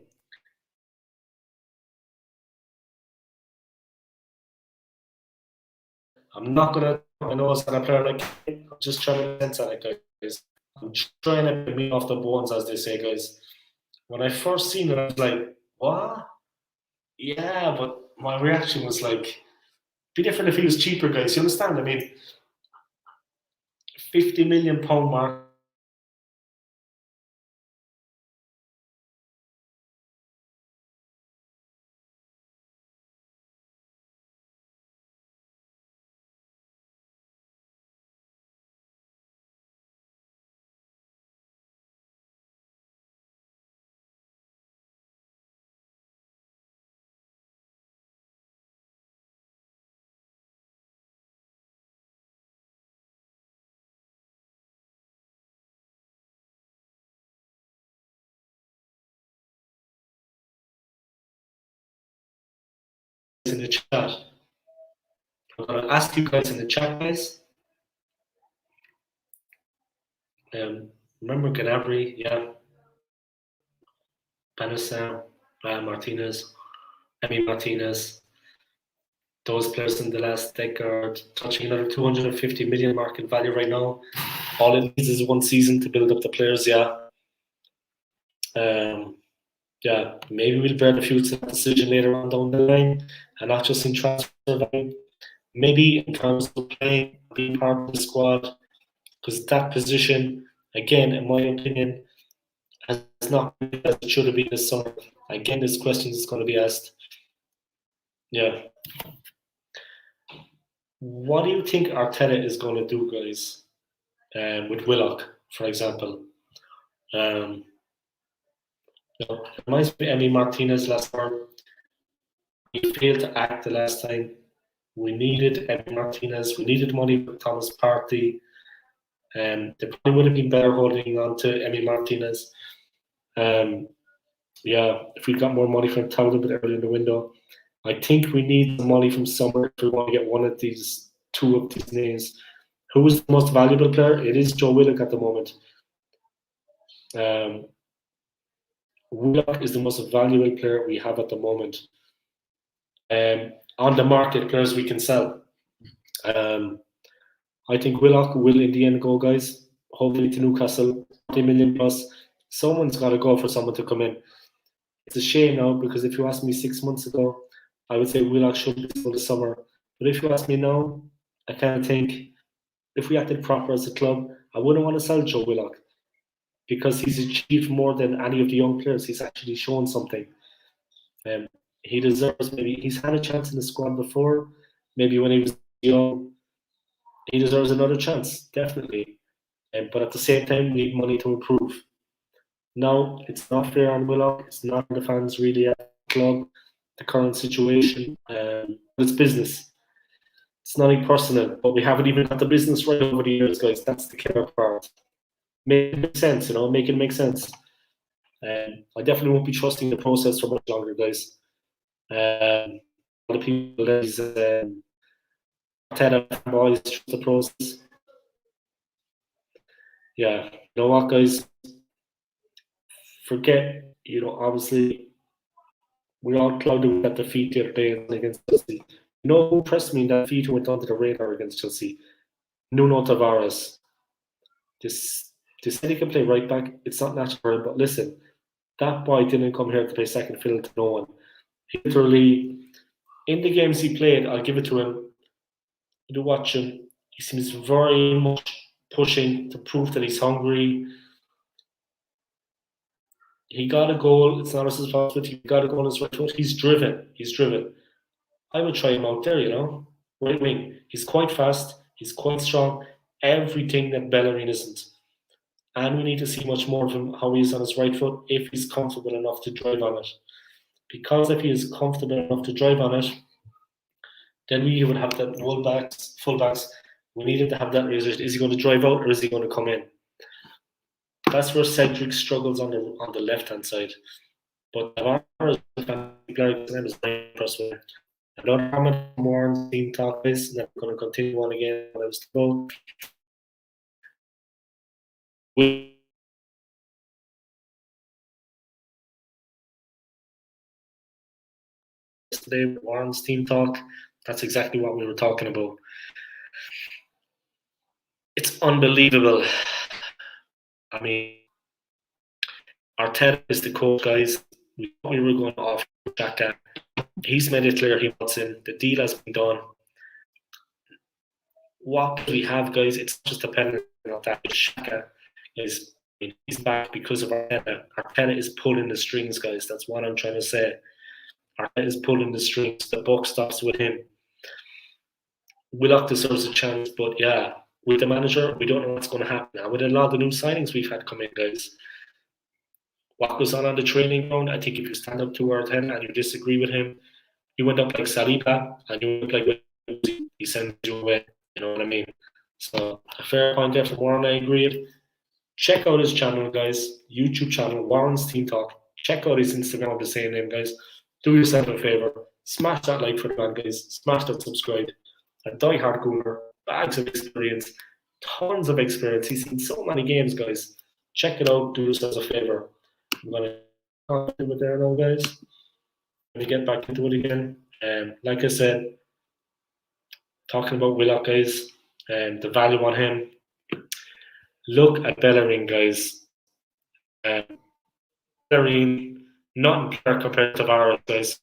I'm not going to, I know it's not a player like I'm just trying to sense at it, guys. I'm trying to put me off the bones, as they say, guys. When I first seen it, I was like, what? Yeah, but my reaction was like, be different if he was cheaper, guys. You understand? I mean, £50 million mark. In the chat. I'm going to ask you guys in the chat, guys. Remember Gnabry, yeah. Benasser, Martinez, Emi Martinez. Those players in the last decade are touching another 250 million mark in value right now. All it needs is one season to build up the players, yeah. Yeah, maybe we'll bear the future decision later on down the line, and not just in transfer value. Maybe in terms of playing, being part of the squad, because that position, again, in my opinion, has not been as it should have been this summer. Again, this question is going to be asked. Yeah. What do you think Arteta is going to do, guys, with Willock, for example? It reminds me of Emi Martinez last summer. He failed to act the last time. We needed Emi Martinez. We needed money for Thomas Partey. They probably would have been better holding on to Emi Martinez. Yeah, if we got more money from Town a bit early in the window. I think we need the money from somewhere if we want to get one of these, two of these names. Who is the most valuable player? It is Joe Willock at the moment. Willock is the most valuable player we have at the moment. On the market, players we can sell. I think Willock will in the end go, guys. Hopefully to Newcastle, 40 million plus. Someone's got to go for someone to come in. It's a shame now because if you asked me 6 months ago, I would say Willock should be for the summer. But if you ask me now, I kind of think if we acted proper as a club, I wouldn't want to sell Joe Willock because he's achieved more than any of the young players. He's actually shown something. He deserves maybe. He's had a chance in the squad before. maybe when he was young, he deserves another chance, definitely. But at the same time, we need money to improve. Now, it's not fair on Willock. It's not the fans really at the club, the current situation. But it's business. It's nothing personal, but we haven't even got the business right over the years, guys. That's the killer part. Make it make sense, make it make sense. I definitely won't be trusting the process for much longer, guys. A lot of people, these boys, trust the process. Yeah, you know what, guys? Forget, obviously, we're all clouded with that defeat the other day against Chelsea. Who impressed me in that defeat who went under the radar against Chelsea? Nuno Tavares. They said he can play right back. It's not natural, but listen, that boy didn't come here to play second fiddle to no one. He literally, in the games he played, I'll give it to him. You watch him, he seems very much pushing to prove that he's hungry. He got a goal. It's not his responsibility. He got a goal on his right foot. He's driven. I would try him out there, right wing. He's quite fast. He's quite strong. Everything that Bellerin isn't. And we need to see much more of him, how he is on his right foot, if he's comfortable enough to drive on it. Because if he is comfortable enough to drive on it, then we would have that fullbacks. We needed to have that. Is he going to drive out or is he going to come in? That's where Cedric struggles on the left hand side. But Navarro is very impressed with. I don't know how much more on team talk is, and I'm going to continue on again. I was told. Yesterday, Warren's team talk. That's exactly what we were talking about. It's unbelievable. I mean, Arteta is the coach, guys. We thought we were going off Xhaka. He's made it clear he wants in. The deal has been done. What we have, guys, it's just dependent on that. Xhaka he's back because of Arteta. Arteta is pulling the strings, guys. That's what I'm trying to say. Arteta is pulling the strings. The buck stops with him. Willock deserves a chance, but yeah, with the manager, we don't know what's going to happen. And with a lot of the new signings we've had come in, guys, what goes on the training ground, I think if you stand up to Arteta and you disagree with him, you end up like Saliba and you end up like he sends you away. You know what I mean? So a fair point there from Warren, I agree. Check out his channel, guys. YouTube channel, Warren's Team Talk. Check out his Instagram with the same name, guys. Do yourself a favor. Smash that like for the man, guys. Smash that subscribe. A die-hard Gooner. Bags of experience. Tons of experience. He's seen so many games, guys. Check it out. Do yourselves a favor. I'm going to continue with there now, guys. Let me get back into it again. Like I said, talking about Willock, guys, and the value on him. Look at Bellerin, guys. Bellerin, not in player compared to Tavares, guys.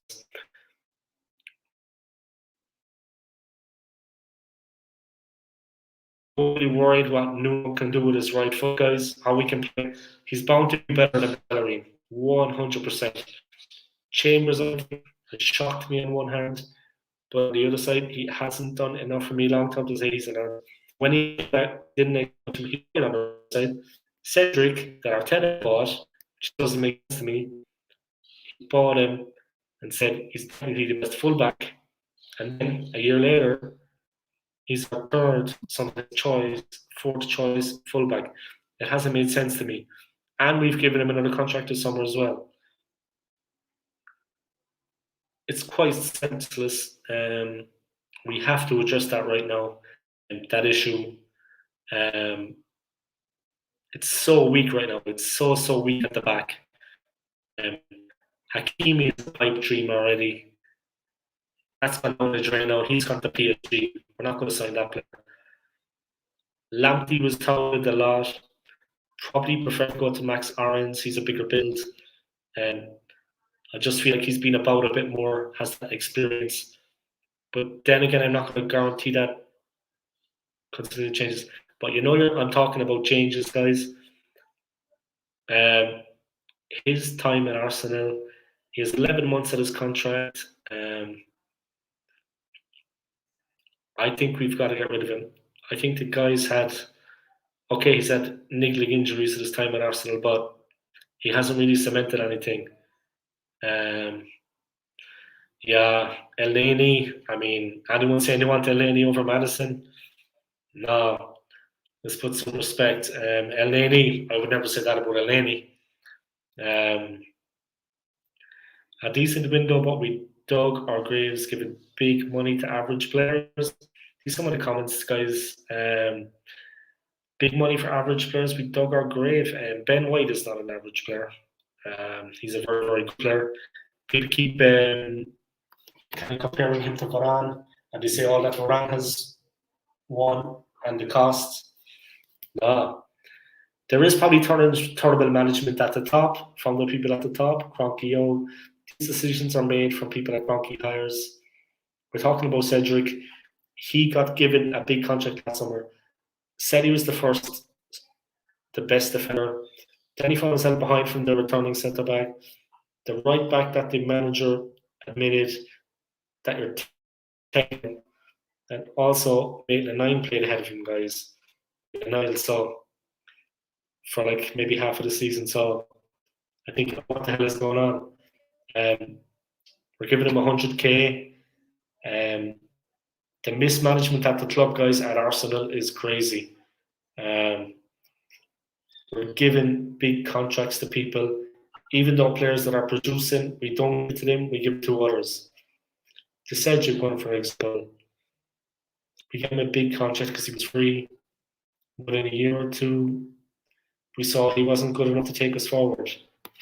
Totally worried what Nuno can do with his right foot, guys. How we can play. He's bound to be better than Bellerin, 100%. Chambers has shocked me on one hand, but on the other side, he hasn't done enough for me long term to say he's an. When he didn't make he on the side, Cedric that Arteta bought, which doesn't make sense to me. He bought him and said he's technically the best fullback, and then a year later, he's our third, fourth choice fullback. It hasn't made sense to me, and we've given him another contract this summer as well. It's quite senseless. We have to address that right now. That issue. It's so weak right now. It's so weak at the back. Hakimi is a pipe dream already. That's my knowledge right now. He's got the PSG. We're not going to sign that player. Lamptey was touted a lot. Probably prefer to go to Max Aarons. He's a bigger build. And I just feel like he's been about a bit more, has that experience. But then again, I'm not going to guarantee that considering changes. But I'm talking about changes, guys. His time at Arsenal, he has 11 months at his contract. I think we've got to get rid of him. I think the guy's he's had niggling injuries at his time at Arsenal, but he hasn't really cemented anything. Um, yeah, Elneny. I mean, anyone saying they want Elneny over Madison? No, let's put some respect. Elneny, I would never say that about Elneny. Um, a decent window, but we dug our graves giving big money to average players. These some of the comments, guys. Big money for average players. We dug our grave. Ben White is not an average player. He's a very, very good player. People keep kind of comparing him to Varane, and they say all that Varane has won and the cost. No. There is probably tournament management at the top from the people at the top. Kroenke, these decisions are made from people at Kroenke hires. We're talking about Cedric. He got given a big contract last summer. Said he was the best defender. Then he found himself behind from the returning centre back. The right back that the manager admitted that you're taking, and also Maitland 9 played ahead of him, guys. Nile so for like maybe half of the season. So I think what the hell is going on? We're giving him 100k. The mismanagement at the club, guys, at Arsenal is crazy. We're giving big contracts to people. Even though players that are producing, we don't give to them, we give to others. The Cedric one, for example, we gave him a big contract because he was free. But in a year or two, we saw he wasn't good enough to take us forward.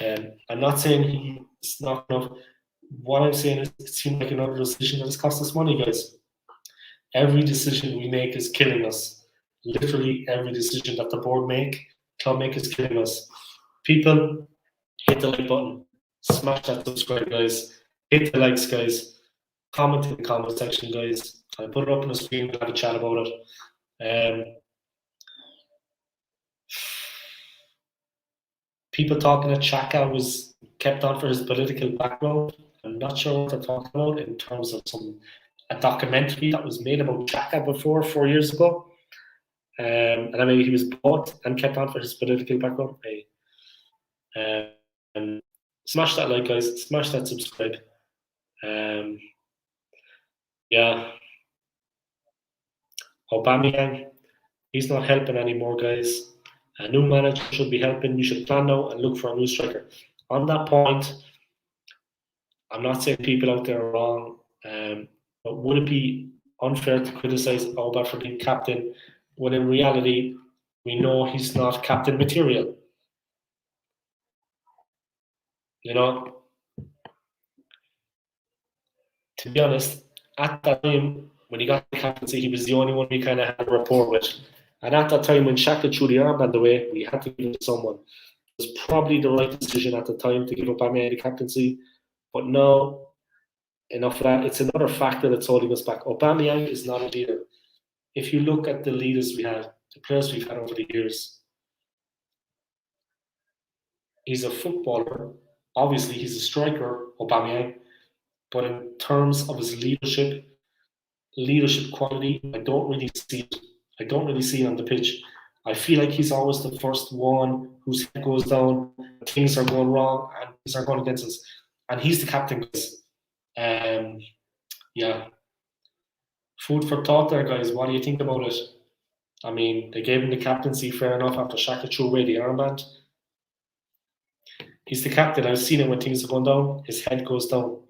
I'm not saying he's not enough. What I'm saying is it seemed like another decision that has cost us money, guys. Every decision we make is killing us. Literally every decision that the board club make is killing us. People, hit the like button. Smash that subscribe, guys. Hit the likes, guys. Comment in the comment section, guys. I'll put it up on the screen. We'll have a chat about it. People talking that Xhaka was kept on for his political background. I'm not sure what they're talking about in terms of a documentary that was made about Xhaka before 4 years ago. And I mean, he was bought and kept on for his political background. Smash that like, guys. Smash that subscribe. Yeah. Aubameyang, he's not helping anymore, guys. A new manager should be helping. We should plan now and look for a new striker. On that point, I'm not saying people out there are wrong, but would it be unfair to criticise Auba for being captain when in reality we know he's not captain material? You know, to be honest, at that time when he got the captaincy, he was the only one we kind of had a rapport with. And at that time when Xhaka threw the armband away, we had to give it to someone. It was probably the right decision at the time to give up Aubameyang the captaincy, but no, enough of that. It's another factor that's holding us back. Aubameyang is not a leader. If you look at the leaders we had, the players we've had over the years, he's a footballer. Obviously, he's a striker, Aubameyang. But in terms of his leadership quality, I don't really see it. I don't really see it on the pitch. I feel like he's always the first one whose head goes down, things are going wrong, and things are going against us. And he's the captain. Yeah. Food for thought there, guys. What do you think about it? I mean, they gave him the captaincy, fair enough, after Xhaka threw away the armband. He's the captain. I've seen it when things are going down. His head goes down.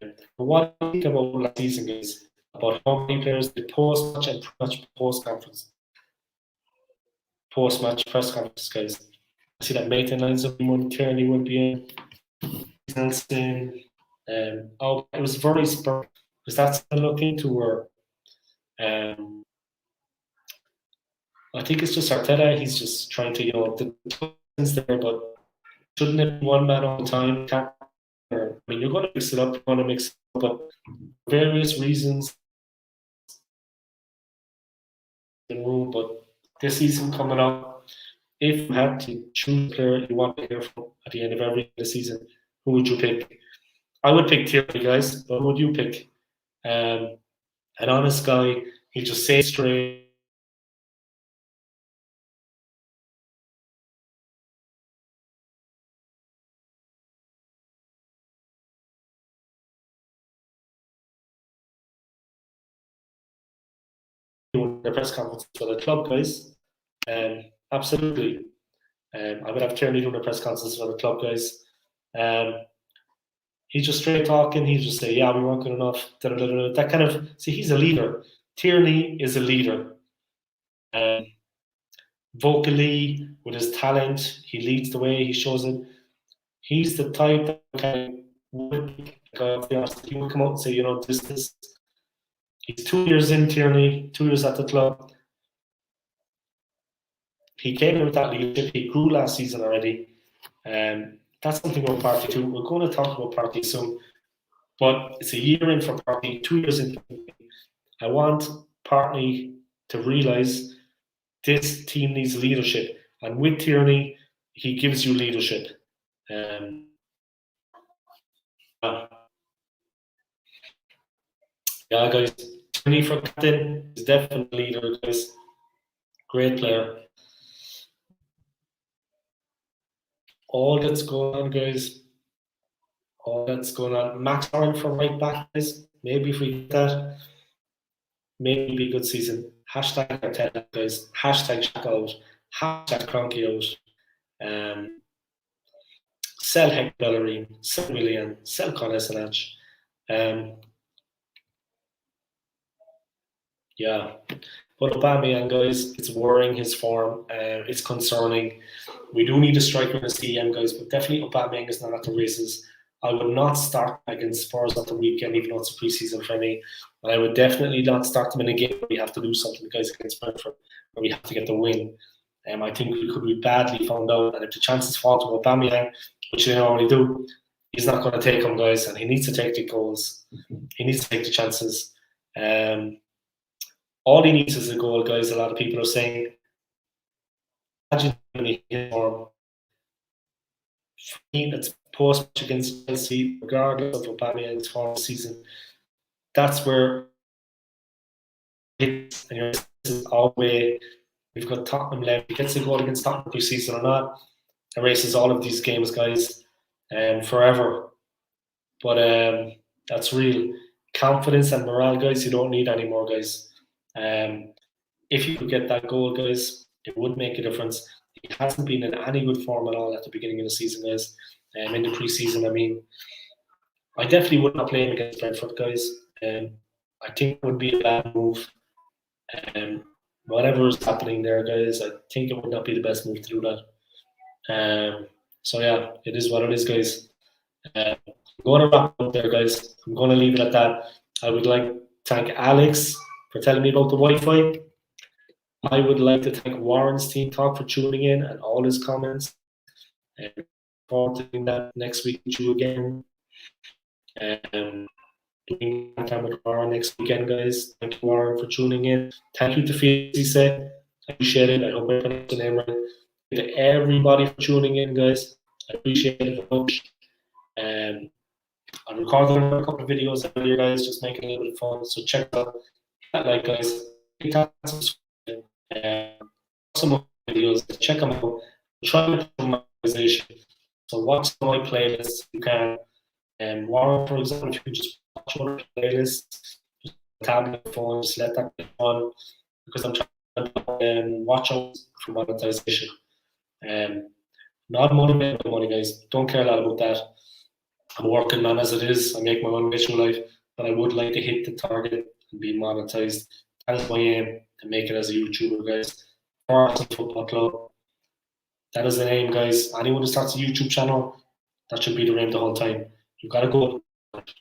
But what I think about last season is about how many players did post-match and post-match press conference, guys. I see that Maitland lines up in Tierney would be in. Nelson. It was very spur. Is that something to look into, or I think it's just Arteta. He's just trying to, the things there, but shouldn't it be one man all the time? I mean, you're going to mix it up, but various reasons in the room. But this season coming up, if you had to choose a player you want to hear from at the end of every season, who would you pick? I would pick Tierney, guys, but who would you pick? an honest guy. He'll just say straight. The press conference for the club, guys. Absolutely. I would have Tierney doing the press conference for the club, guys. He's just straight talking. He'll just say, "Yeah, we weren't good enough." That kind of, see, he's a leader. Tierney is a leader. Vocally, with his talent, he leads the way. He shows it. He's the type that kind of he would come out and say, this. He's 2 years in, Tierney, 2 years at the club. He came in with that leadership. He grew last season already. That's something about Party too. We're going to talk about Party soon, but it's a year in for Party, 2 years in. I want Party to realise this team needs leadership, and with Tierney, he gives you leadership. Yeah, guys, Tierney for captain is definitely a leader, guys. Great player. All that's going on, guys. All that's going on. Max Oren for right back, guys. Maybe if we get that, maybe be a good season. Hashtag Arteta, guys. Hashtag Shaq out. Hashtag Cronky out. Sell Hector Bellerin. Sell Willian. Sell Kolasinac. Yeah. But Aubameyang, guys, it's worrying his form. It's concerning. We do need a striker in the CM, guys, but definitely Aubameyang is not at the races. I would not start against Spurs at the weekend, even though it's a preseason friendly. And I would definitely not start him in a game where we have to do something, guys, against Brentford, where we have to get the win. I think we could be badly found out. And if the chances fall to Aubameyang, which they normally do, he's not going to take them, guys. And he needs to take the goals. He needs to take the chances. All he needs is a goal, guys. A lot of people are saying, imagine when he hit form. That's post against Chelsea, regardless of Aubameyang's form this season. That's where it's, and this is all way. We've got Tottenham left. He gets a goal against Tottenham this season or not, erases all of these games, guys, forever. But that's real confidence and morale, guys. You don't need any more, guys. If you could get that goal, guys, it would make a difference. He hasn't been in any good form at all at the beginning of the season, guys. In the preseason, I mean, I definitely would not play him against Brentford, guys. I think it would be a bad move. Whatever is happening there, guys, I think it would not be the best move to do that. So yeah, it is what it is, guys. I'm going to wrap up there, guys. I'm going to leave it at that. I would like to thank Alex for telling me about the Wi-Fi. I would like to thank Warren's Team Talk for tuning in and all his comments. And forward to doing that next week with you again. Doing time with Warren next weekend, guys. Thank you, Warren, for tuning in. Thank you to Fizzy. I appreciate it. I hope I pronounced the name right. Thank you to everybody for tuning in, guys. I appreciate it much. I recorded a couple of videos earlier, guys, just making a little bit of fun. So check out that, like, guys. Hit that subscribe. Some more videos. Check them out. I'm trying to do my organization. So watch my playlists. You can. Warren, for example, if you just watch one of the playlists, just tablet, phone, just let that be on, because I'm trying to watch out for monetization. Not motivated by money, guys. Don't care a lot about that. I'm a working man as it is. I make my own rich life, but I would like to hit the target and be monetized. That is my aim, to make it as a YouTuber, guys. For Arsenal Football Club. That is the aim, guys. Anyone who starts a YouTube channel, that should be the aim the whole time. You've got to go.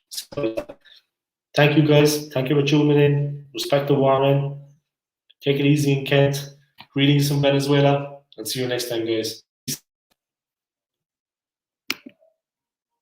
So, thank you, guys. Thank you for tuning in. Respect the Warren. Take it easy in Kent. Greetings from Venezuela. And see you next time, guys.